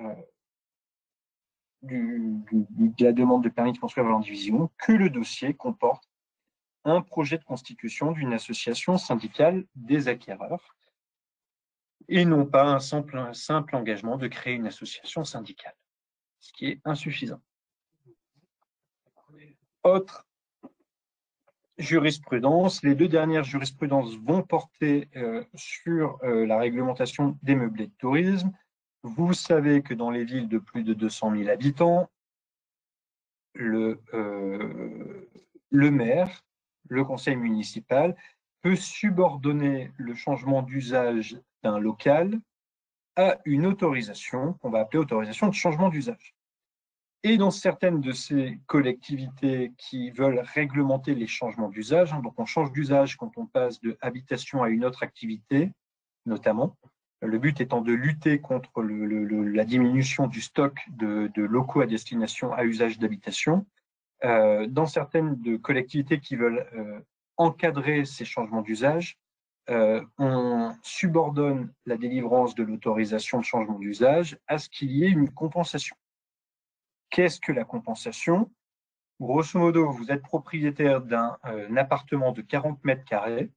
de la demande de permis de construire en division que le dossier comporte un projet de constitution d'une association syndicale des acquéreurs et non pas un simple engagement de créer une association syndicale, ce qui est insuffisant. Autre jurisprudence, les deux dernières jurisprudences vont porter sur la réglementation des meublés de tourisme. Vous savez que dans les villes de plus de 200 000 habitants, le maire, le conseil municipal, peut subordonner le changement d'usage d'un local à une autorisation qu'on va appeler autorisation de changement d'usage. Et dans certaines de ces collectivités qui veulent réglementer les changements d'usage, donc on change d'usage quand on passe de habitation à une autre activité, notamment, le but étant de lutter contre la diminution du stock de locaux à destination à usage d'habitation. Dans certaines de collectivités qui veulent encadrer ces changements d'usage, on subordonne la délivrance de l'autorisation de changement d'usage à ce qu'il y ait une compensation. Qu'est-ce que la compensation? Grosso modo, vous êtes propriétaire d'un appartement de 40 mètres carrés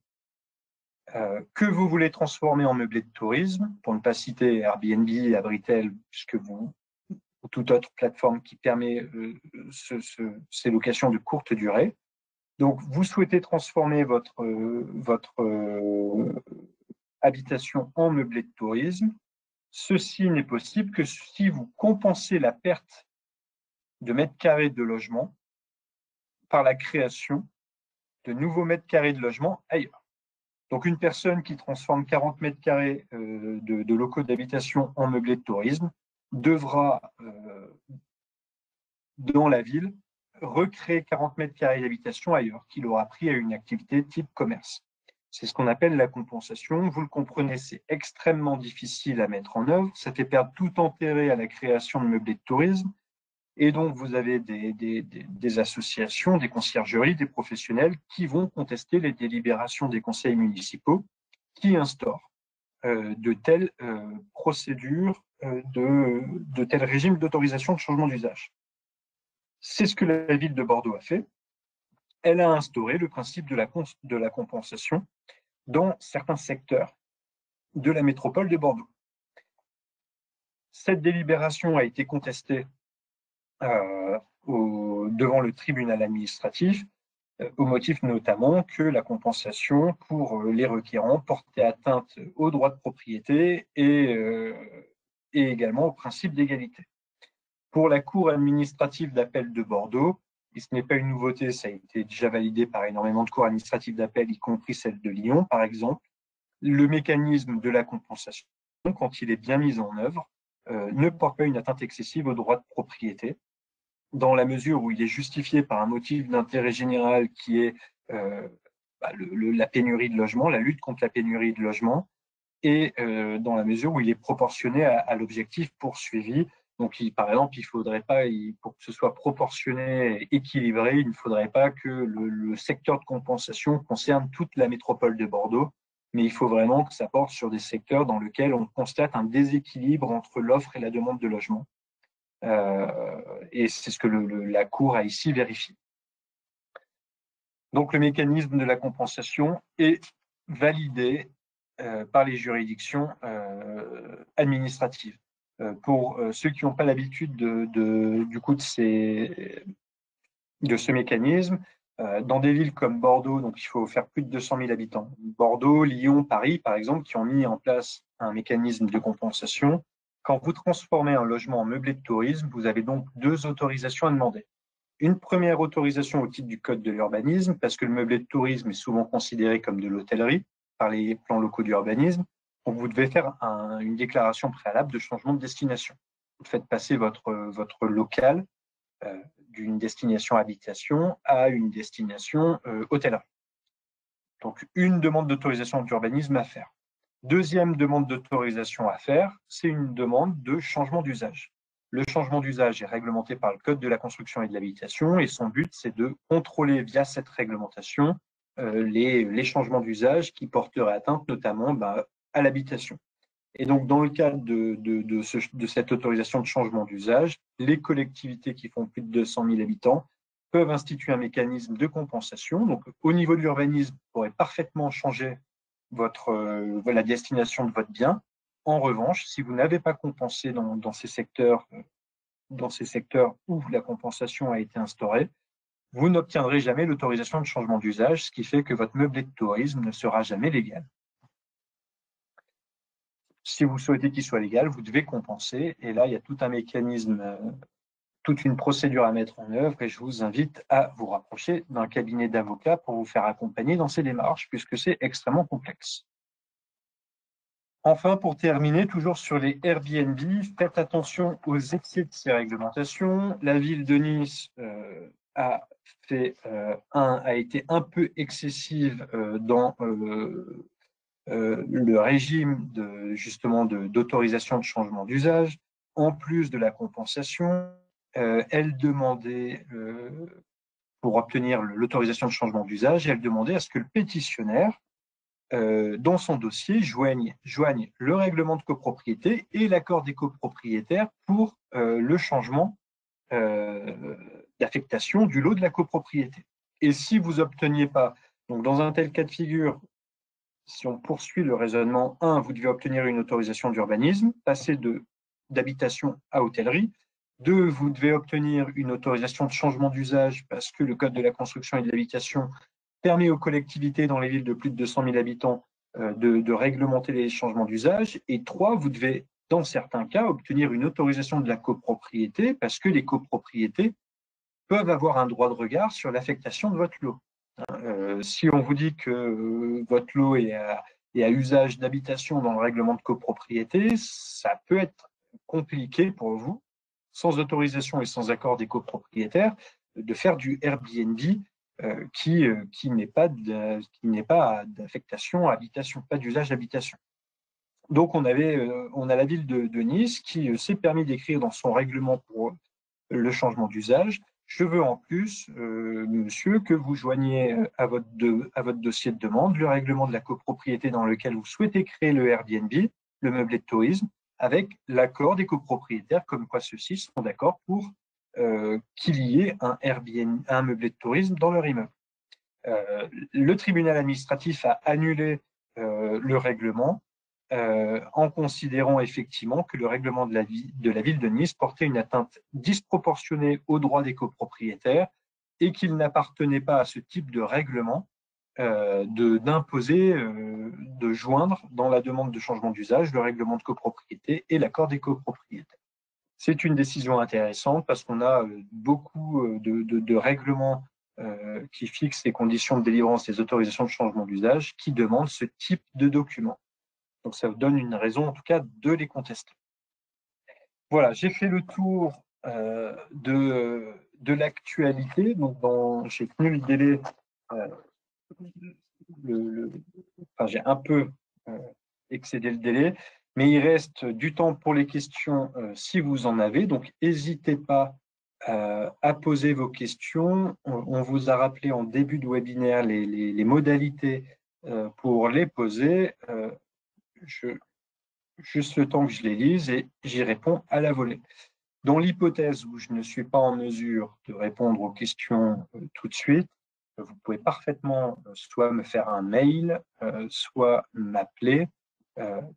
que vous voulez transformer en meublé de tourisme, pour ne pas citer Airbnb, Abritel, puisque ou toute autre plateforme qui permet ces locations de courte durée. Donc, vous souhaitez transformer votre habitation en meublé de tourisme. Ceci n'est possible que si vous compensez la perte de mètres carrés de logement par la création de nouveaux mètres carrés de logement ailleurs. Donc, une personne qui transforme 40 mètres carrés de locaux d'habitation en meublé de tourisme devra, dans la ville, recréer 40 mètres carrés d'habitation ailleurs, qu'il aura pris à une activité type commerce. C'est ce qu'on appelle la compensation. Vous le comprenez, c'est extrêmement difficile à mettre en œuvre. Ça fait perdre tout intérêt à la création de meublés de tourisme. Et donc, vous avez des associations, des conciergeries, des professionnels qui vont contester les délibérations des conseils municipaux qui instaurent de telles procédures, de tels régimes d'autorisation de changement d'usage. C'est ce que la ville de Bordeaux a fait. Elle a instauré le principe de la compensation dans certains secteurs de la métropole de Bordeaux. Cette délibération a été contestée devant le tribunal administratif, au motif notamment que la compensation pour les requérants portait atteinte aux droits de propriété et également au principe d'égalité. Pour la Cour administrative d'appel de Bordeaux, et ce n'est pas une nouveauté, ça a été déjà validé par énormément de cours administratives d'appel, y compris celle de Lyon, par exemple, le mécanisme de la compensation, quand il est bien mis en œuvre, ne porte pas une atteinte excessive aux droits de propriété, dans la mesure où il est justifié par un motif d'intérêt général qui est la pénurie de logement, la lutte contre la pénurie de logement, et dans la mesure où il est proportionné à l'objectif poursuivi. Donc, par exemple, il faudrait pas, pour que ce soit proportionné et équilibré, il ne faudrait pas que le secteur de compensation concerne toute la métropole de Bordeaux, mais il faut vraiment que ça porte sur des secteurs dans lesquels on constate un déséquilibre entre l'offre et la demande de logement. Et c'est ce que la Cour a ici vérifié. Donc, le mécanisme de la compensation est validé par les juridictions administratives. Pour ceux qui n'ont pas l'habitude de ce mécanisme, dans des villes comme Bordeaux, donc il faut faire plus de 200 000 habitants, Bordeaux, Lyon, Paris, par exemple, qui ont mis en place un mécanisme de compensation. Quand vous transformez un logement en meublé de tourisme, vous avez donc deux autorisations à demander. Une première autorisation au titre du Code de l'urbanisme, parce que le meublé de tourisme est souvent considéré comme de l'hôtellerie par les plans locaux d'urbanisme. Donc, vous devez faire une déclaration préalable de changement de destination. Vous faites passer votre local d'une destination habitation à une destination hôtellerie. Donc, une demande d'autorisation d'urbanisme à faire. Deuxième demande d'autorisation à faire, c'est une demande de changement d'usage. Le changement d'usage est réglementé par le Code de la construction et de l'habitation et son but, c'est de contrôler via cette réglementation les changements d'usage qui porteraient atteinte notamment à l'habitation. Et donc, dans le cadre de cette autorisation de changement d'usage, les collectivités qui font plus de 200 000 habitants peuvent instituer un mécanisme de compensation. Donc, au niveau de l'urbanisme, vous pourrez parfaitement changer la destination de votre bien. En revanche, si vous n'avez pas compensé dans ces secteurs où la compensation a été instaurée, vous n'obtiendrez jamais l'autorisation de changement d'usage, ce qui fait que votre meublé de tourisme ne sera jamais légal. Si vous souhaitez qu'il soit légal, vous devez compenser. Et là, il y a tout un mécanisme, toute une procédure à mettre en œuvre. Et je vous invite à vous rapprocher d'un cabinet d'avocats pour vous faire accompagner dans ces démarches, puisque c'est extrêmement complexe. Enfin, pour terminer, toujours sur les Airbnb, faites attention aux excès de ces réglementations. La ville de Nice a été un peu excessive dans le régime d'autorisation de changement d'usage. En plus de la compensation, elle demandait, pour obtenir l'autorisation de changement d'usage, elle demandait à ce que le pétitionnaire, dans son dossier, joigne le règlement de copropriété et l'accord des copropriétaires pour le changement d'affectation du lot de la copropriété. Et si vous n'obteniez pas, donc dans un tel cas de figure, si on poursuit le raisonnement, 1, vous devez obtenir une autorisation d'urbanisme, passer d'habitation à hôtellerie. 2, vous devez obtenir une autorisation de changement d'usage parce que le Code de la construction et de l'habitation permet aux collectivités dans les villes de plus de 200 000 habitants de réglementer les changements d'usage. Et 3, vous devez, dans certains cas, obtenir une autorisation de la copropriété parce que les copropriétés peuvent avoir un droit de regard sur l'affectation de votre lot. Si on vous dit que votre lot est à usage d'habitation dans le règlement de copropriété, ça peut être compliqué pour vous, sans autorisation et sans accord des copropriétaires, de faire du Airbnb qui n'est pas d'affectation à habitation, pas d'usage d'habitation. Donc on a la ville de Nice qui s'est permis d'écrire dans son règlement pour le changement d'usage: je veux en plus, monsieur, que vous joigniez à votre dossier de demande le règlement de la copropriété dans lequel vous souhaitez créer le Airbnb, le meublé de tourisme, avec l'accord des copropriétaires, comme quoi ceux-ci sont d'accord pour qu'il y ait un Airbnb, un meublé de tourisme dans leur immeuble. Le tribunal administratif a annulé le règlement en considérant effectivement que le règlement de la ville de Nice portait une atteinte disproportionnée aux droits des copropriétaires et qu'il n'appartenait pas à ce type de règlement d'imposer, de joindre dans la demande de changement d'usage le règlement de copropriété et l'accord des copropriétaires. C'est une décision intéressante parce qu'on a beaucoup de règlements qui fixent les conditions de délivrance des autorisations de changement d'usage qui demandent ce type de documents. Donc, ça vous donne une raison, en tout cas, de les contester. Voilà, j'ai fait le tour de l'actualité. Donc, j'ai tenu le délai. J'ai un peu excédé le délai, mais il reste du temps pour les questions si vous en avez. Donc, n'hésitez pas à poser vos questions. On vous a rappelé en début de webinaire les modalités pour les poser. Juste le temps que je les lise et j'y réponds à la volée. Dans l'hypothèse où je ne suis pas en mesure de répondre aux questions tout de suite, vous pouvez parfaitement soit me faire un mail, soit m'appeler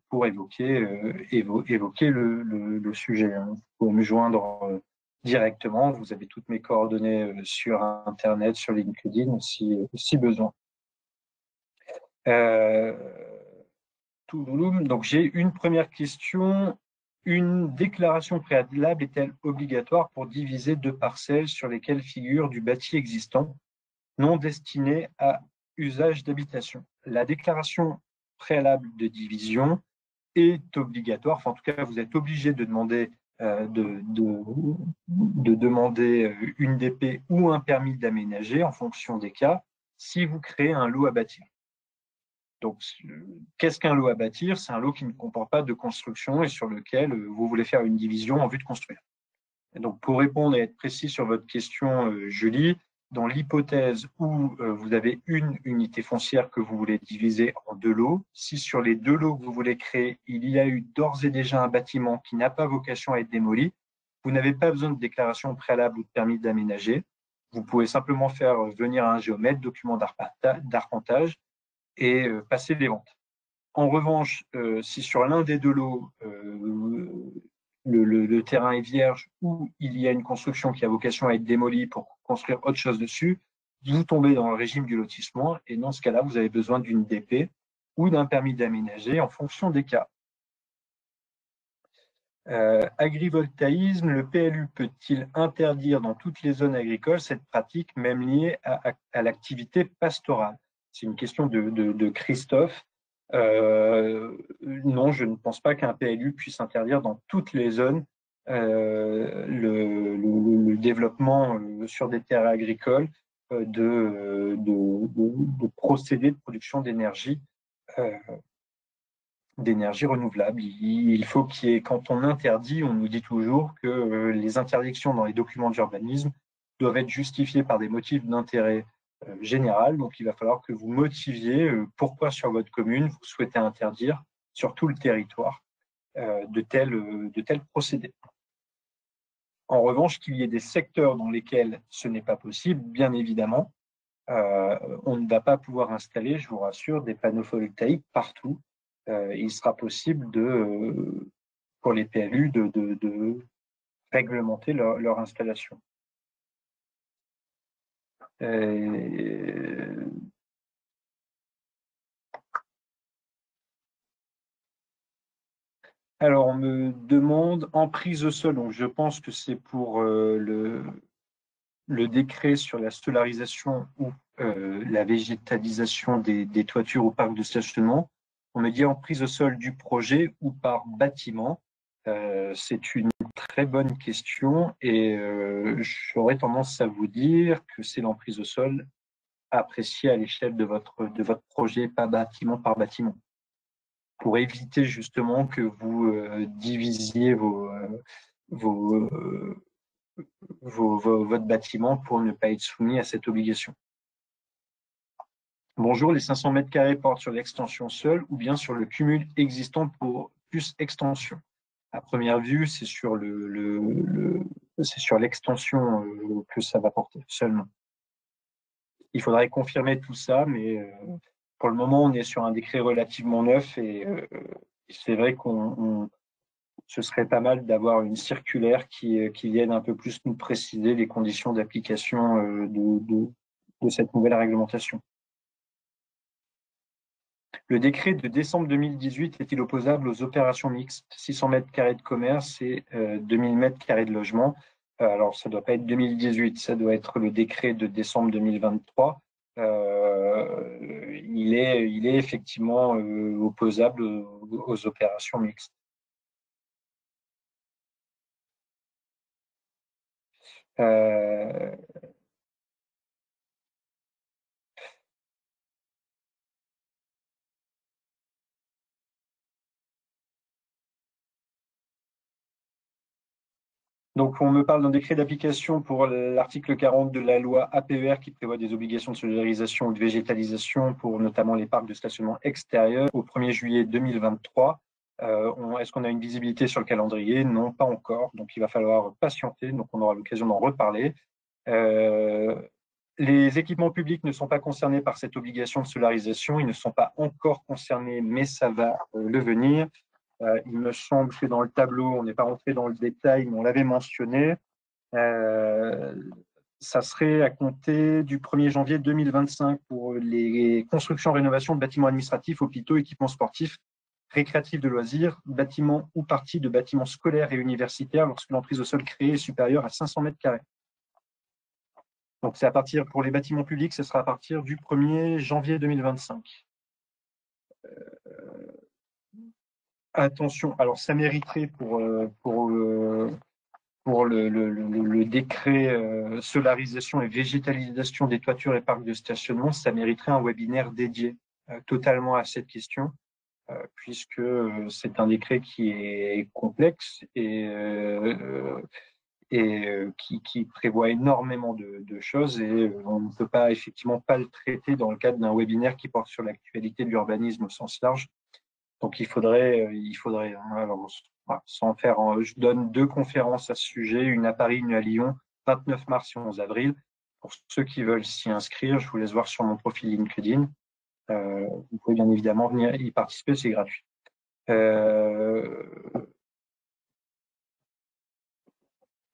pour évoquer le sujet. Vous pouvez me joindre directement. Vous avez toutes mes coordonnées sur Internet, sur LinkedIn, si besoin. Donc, j'ai une première question. Une déclaration préalable est-elle obligatoire pour diviser 2 parcelles sur lesquelles figure du bâti existant non destiné à usage d'habitation? La déclaration préalable de division est obligatoire. Enfin, en tout cas, vous êtes obligé de demander une DP ou un permis d'aménager en fonction des cas si vous créez un lot à bâtir. Donc, qu'est-ce qu'un lot à bâtir? C'est un lot qui ne comporte pas de construction et sur lequel vous voulez faire une division en vue de construire. Et donc, pour répondre et être précis sur votre question, Julie, dans l'hypothèse où vous avez une unité foncière que vous voulez diviser en 2 lots, si sur les 2 lots que vous voulez créer, il y a eu d'ores et déjà un bâtiment qui n'a pas vocation à être démoli, vous n'avez pas besoin de déclaration préalable ou de permis d'aménager. Vous pouvez simplement faire venir un géomètre, document d'arpentage et passer les ventes. En revanche, si sur l'un des 2 lots, le terrain est vierge ou il y a une construction qui a vocation à être démolie pour construire autre chose dessus, vous tombez dans le régime du lotissement et dans ce cas-là, vous avez besoin d'une DP ou d'un permis d'aménager en fonction des cas. Agrivoltaïsme, le PLU peut-il interdire dans toutes les zones agricoles cette pratique, même liée à l'activité pastorale? C'est une question de Christophe. Non, je ne pense pas qu'un PLU puisse interdire dans toutes les zones le développement sur des terres agricoles de procédés de production d'énergie renouvelable. Il faut qu'il y ait, quand on interdit, on nous dit toujours que les interdictions dans les documents d'urbanisme doivent être justifiées par des motifs d'intérêt général. Donc, il va falloir que vous motiviez pourquoi sur votre commune vous souhaitez interdire sur tout le territoire de tels procédés. En revanche, qu'il y ait des secteurs dans lesquels ce n'est pas possible, bien évidemment, on ne va pas pouvoir installer, je vous rassure, des panneaux photovoltaïques partout. Il sera possible pour les PLU de réglementer leur installation. Alors, on me demande emprise au sol, donc je pense que c'est pour le décret sur la solarisation ou la végétalisation des toitures ou parcs de stationnement. On me dit emprise au sol du projet ou par bâtiment. C'est une très bonne question et j'aurais tendance à vous dire que c'est l'emprise au sol appréciée à l'échelle de votre projet, pas bâtiment par bâtiment, pour éviter justement que vous divisiez votre bâtiment pour ne pas être soumis à cette obligation. Bonjour, les 500 mètres carrés portent sur l'extension seule ou bien sur le cumul existant pour plus extension? À première vue, c'est sur l'extension que ça va porter seulement. Il faudrait confirmer tout ça, mais pour le moment, on est sur un décret relativement neuf et c'est vrai ce serait pas mal d'avoir une circulaire qui vienne un peu plus nous préciser les conditions d'application de cette nouvelle réglementation. Le décret de décembre 2018 est-il opposable aux opérations mixtes, 600 mètres carrés de commerce et 2000 mètres carrés de logement? Alors, ça ne doit pas être 2018, ça doit être le décret de décembre 2023. Il est effectivement opposable aux opérations mixtes. Donc, on me parle d'un décret d'application pour l'article 40 de la loi APER qui prévoit des obligations de solarisation ou de végétalisation pour notamment les parcs de stationnement extérieur au 1er juillet 2023. Est-ce qu'on a une visibilité sur le calendrier? Non, pas encore. Donc, il va falloir patienter. Donc, on aura l'occasion d'en reparler. Les équipements publics ne sont pas concernés par cette obligation de solarisation. Ils ne sont pas encore concernés, mais ça va le venir. Il me semble que dans le tableau, on n'est pas rentré dans le détail, mais on l'avait mentionné. Ça serait à compter du 1er janvier 2025 pour les constructions, rénovations de bâtiments administratifs, hôpitaux, équipements sportifs, récréatifs de loisirs, bâtiments ou parties de bâtiments scolaires et universitaires lorsque l'emprise au sol créée est supérieure à 500 mètres carrés. Donc, c'est à partir, pour les bâtiments publics, ce sera à partir du 1er janvier 2025. Attention, alors ça mériterait pour le décret solarisation et végétalisation des toitures et parcs de stationnement, ça mériterait un webinaire dédié totalement à cette question, puisque c'est un décret qui est complexe et et qui prévoit énormément de choses et on ne peut pas effectivement pas le traiter dans le cadre d'un webinaire qui porte sur l'actualité de l'urbanisme au sens large. Donc il faudrait alors, sans faire, je donne 2 conférences à ce sujet, une à Paris, une à Lyon, 29 mars et 11 avril. Pour ceux qui veulent s'y inscrire, je vous laisse voir sur mon profil LinkedIn. Vous pouvez bien évidemment venir y participer, c'est gratuit.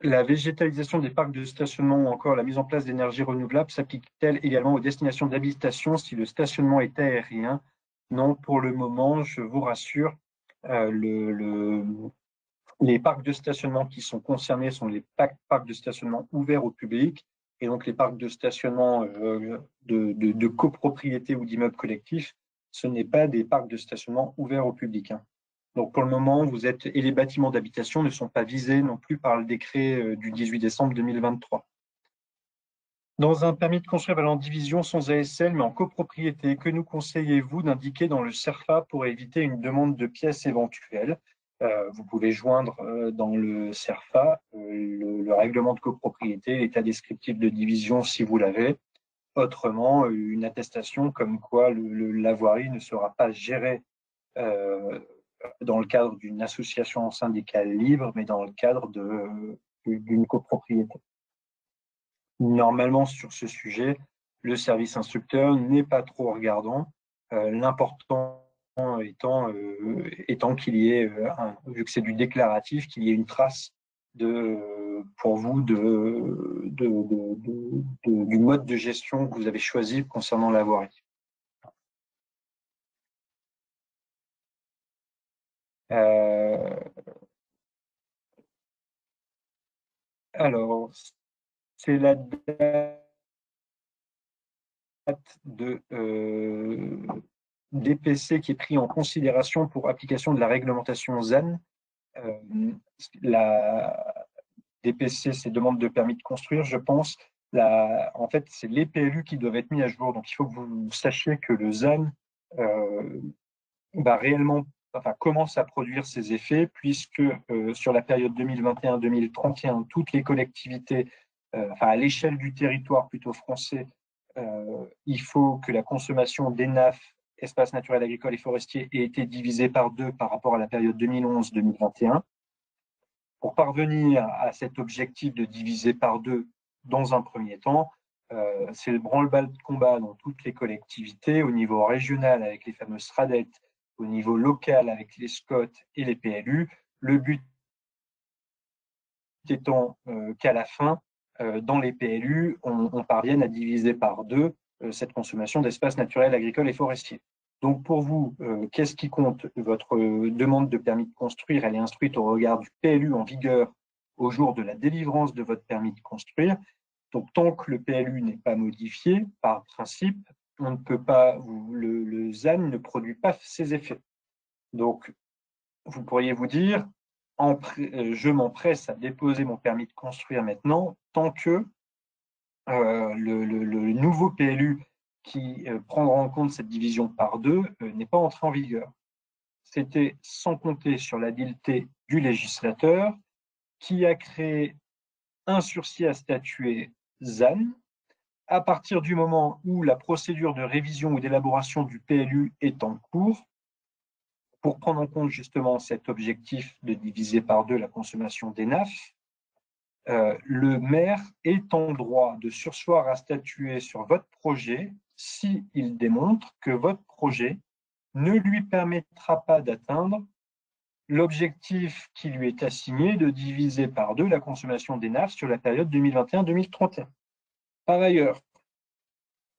La végétalisation des parcs de stationnement ou encore la mise en place d'énergies renouvelables s'applique-t-elle également aux destinations d'habitation si le stationnement est aérien? Non, pour le moment, je vous rassure, les parcs de stationnement qui sont concernés sont les parcs de stationnement ouverts au public et donc les parcs de stationnement de copropriété ou d'immeubles collectifs, ce n'est pas des parcs de stationnement ouverts au public. Donc pour le moment, et les bâtiments d'habitation ne sont pas visés non plus par le décret du 18 décembre 2023. Dans un permis de construire valant division sans ASL, mais en copropriété, que nous conseillez-vous d'indiquer dans le CERFA pour éviter une demande de pièces éventuelle? Vous pouvez joindre dans le CERFA le règlement de copropriété, l'état descriptif de division si vous l'avez. Autrement, une attestation comme quoi la voirie ne sera pas gérée dans le cadre d'une association syndicale libre, mais dans le cadre d'une copropriété. Normalement, sur ce sujet, le service instructeur n'est pas trop regardant. L'important étant qu'il y ait, vu que c'est du déclaratif, qu'il y ait une trace pour vous du mode de gestion que vous avez choisi concernant la voirie. Alors, c'est la date de DPC qui est pris en considération pour application de la réglementation ZAN. La DPC, c'est demande de permis de construire, je pense. En fait, c'est les PLU qui doivent être mis à jour. Donc, il faut que vous sachiez que le ZAN commence à produire ses effets, puisque sur la période 2021-2031, toutes les collectivités, à l'échelle du territoire plutôt français, il faut que la consommation d'ENAF, espaces naturels, agricoles et forestiers, ait été divisée par 2 par rapport à la période 2011-2021. Pour parvenir à cet objectif de diviser par 2 dans un premier temps, c'est le branle-bas de combat dans toutes les collectivités, au niveau régional avec les fameuses RADET, au niveau local avec les SCOT et les PLU. Le but étant qu'à la fin, dans les PLU, on parvienne à diviser par 2 cette consommation d'espaces naturels, agricoles et forestiers. Donc pour vous, qu'est-ce qui compte? Votre demande de permis de construire, elle est instruite au regard du PLU en vigueur au jour de la délivrance de votre permis de construire. Donc tant que le PLU n'est pas modifié, par principe, on ne peut pas, le ZAN ne produit pas ses effets. Donc vous pourriez vous dire, je m'empresse à déposer mon permis de construire maintenant, tant que le nouveau PLU qui prendra en compte cette division par 2 n'est pas entré en vigueur. C'était sans compter sur l'habileté du législateur qui a créé un sursis à statuer ZAN à partir du moment où la procédure de révision ou d'élaboration du PLU est en cours, pour prendre en compte justement cet objectif de diviser par 2 la consommation d'ENAF, le maire est en droit de surseoir à statuer sur votre projet s'il démontre que votre projet ne lui permettra pas d'atteindre l'objectif qui lui est assigné de diviser par 2 la consommation d'ENAF sur la période 2021-2031. Par ailleurs,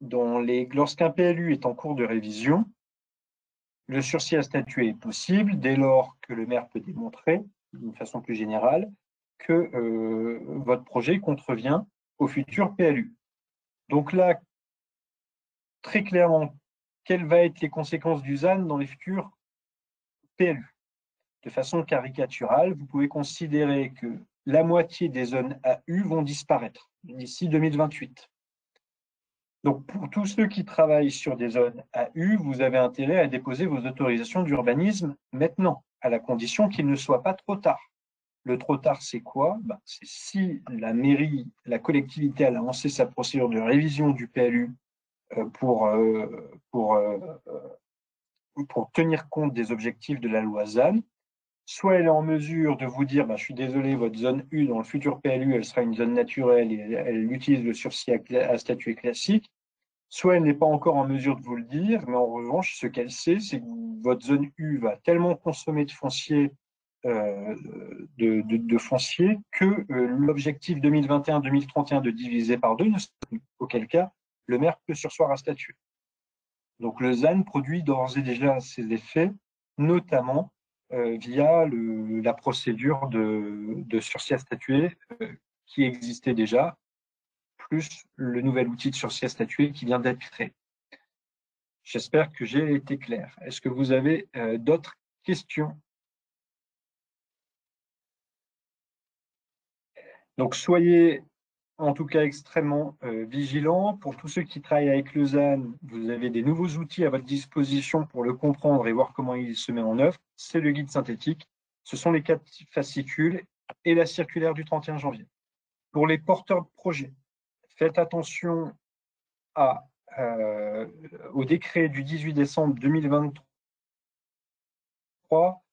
lorsqu'un PLU est en cours de révision, le sursis à statuer est possible dès lors que le maire peut démontrer, d'une façon plus générale, que votre projet contrevient au futur PLU. Donc là, très clairement, quelles vont être les conséquences du ZAN dans les futurs PLU? De façon caricaturale, vous pouvez considérer que la moitié des zones AU vont disparaître d'ici 2028. Donc, pour tous ceux qui travaillent sur des zones AU, vous avez intérêt à déposer vos autorisations d'urbanisme maintenant, à la condition qu'il ne soit pas trop tard. Le trop tard, c'est quoi? C'est si la mairie, la collectivité, elle a lancé sa procédure de révision du PLU pour tenir compte des objectifs de la loi ZAN, soit elle est en mesure de vous dire, je suis désolé, votre zone U dans le futur PLU, elle sera une zone naturelle et elle utilise le sursis à statuer classique, soit elle n'est pas encore en mesure de vous le dire, mais en revanche, ce qu'elle sait, c'est que votre zone U va tellement consommer de foncier, de foncier que l'objectif 2021-2031 de diviser par 2 ne sera plus, auquel cas le maire peut surseoir à statuer. Donc le ZAN produit d'ores et déjà ses effets, notamment via la procédure de sursis à statuer qui existait déjà, plus le nouvel outil de sursis à statuer qui vient d'être créé. J'espère que j'ai été clair. Est-ce que vous avez d'autres questions? Donc soyez en tout cas extrêmement vigilants. Pour tous ceux qui travaillent avec le ZAN, vous avez des nouveaux outils à votre disposition pour le comprendre et voir comment il se met en œuvre. C'est le guide synthétique, ce sont les 4 fascicules et la circulaire du 31 janvier. Pour les porteurs de projets, faites attention au décret du 18 décembre 2023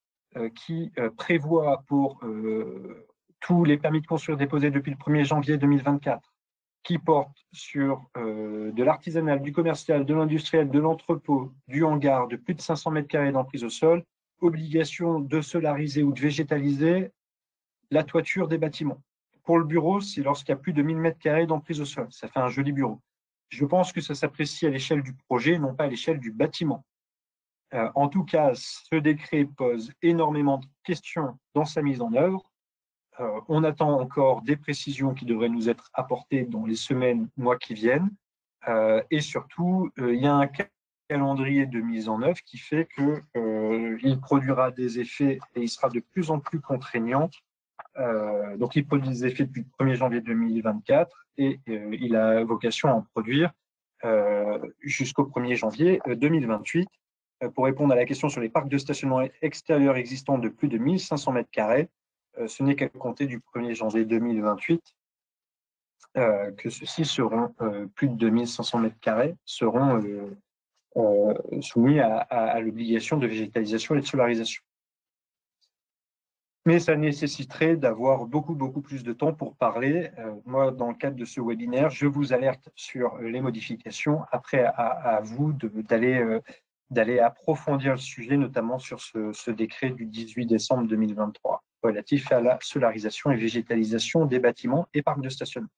qui prévoit pour tous les permis de construire déposés depuis le 1er janvier 2024, qui portent sur de l'artisanal, du commercial, de l'industriel, de l'entrepôt, du hangar, de plus de 500 mètres carrés d'emprise au sol, obligation de solariser ou de végétaliser la toiture des bâtiments. Pour le bureau, c'est lorsqu'il y a plus de 1000 mètres carrés d'emprise au sol. Ça fait un joli bureau. Je pense que ça s'apprécie à l'échelle du projet, non pas à l'échelle du bâtiment. En tout cas, ce décret pose énormément de questions dans sa mise en œuvre. On attend encore des précisions qui devraient nous être apportées dans les semaines, mois qui viennent. Et surtout, il y a un calendrier de mise en œuvre qui fait qu'il produira des effets et il sera de plus en plus contraignant. Donc, il produit des effets depuis le 1er janvier 2024 et il a vocation à en produire jusqu'au 1er janvier 2028. Pour répondre à la question sur les parcs de stationnement extérieur existants de plus de 1500 mètres carrés, ce n'est qu'à compter du 1er janvier 2028 que ceux-ci seront plus de 2500 mètres carrés, seront soumis à l'obligation de végétalisation et de solarisation. Mais ça nécessiterait d'avoir beaucoup plus de temps pour parler. Moi, dans le cadre de ce webinaire, je vous alerte sur les modifications. Après, à vous d'aller approfondir le sujet, notamment sur ce décret du 18 décembre 2023 relatif à la solarisation et végétalisation des bâtiments et parcs de stationnement.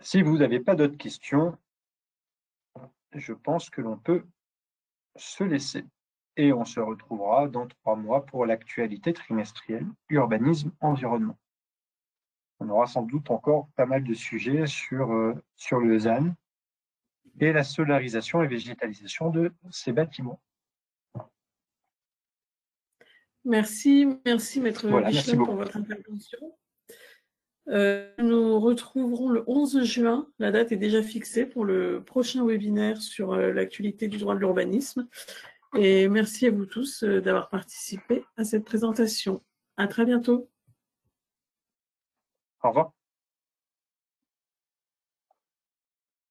Si vous n'avez pas d'autres questions, je pense que l'on peut se laisser. Et on se retrouvera dans 3 mois pour l'actualité trimestrielle urbanisme-environnement. On aura sans doute encore pas mal de sujets sur le ZAN et la solarisation et végétalisation de ces bâtiments. Merci Maître Bichelin pour votre intervention. Nous retrouverons le 11 juin, la date est déjà fixée pour le prochain webinaire sur l'actualité du droit de l'urbanisme. Et merci à vous tous d'avoir participé à cette présentation. À très bientôt. Au revoir.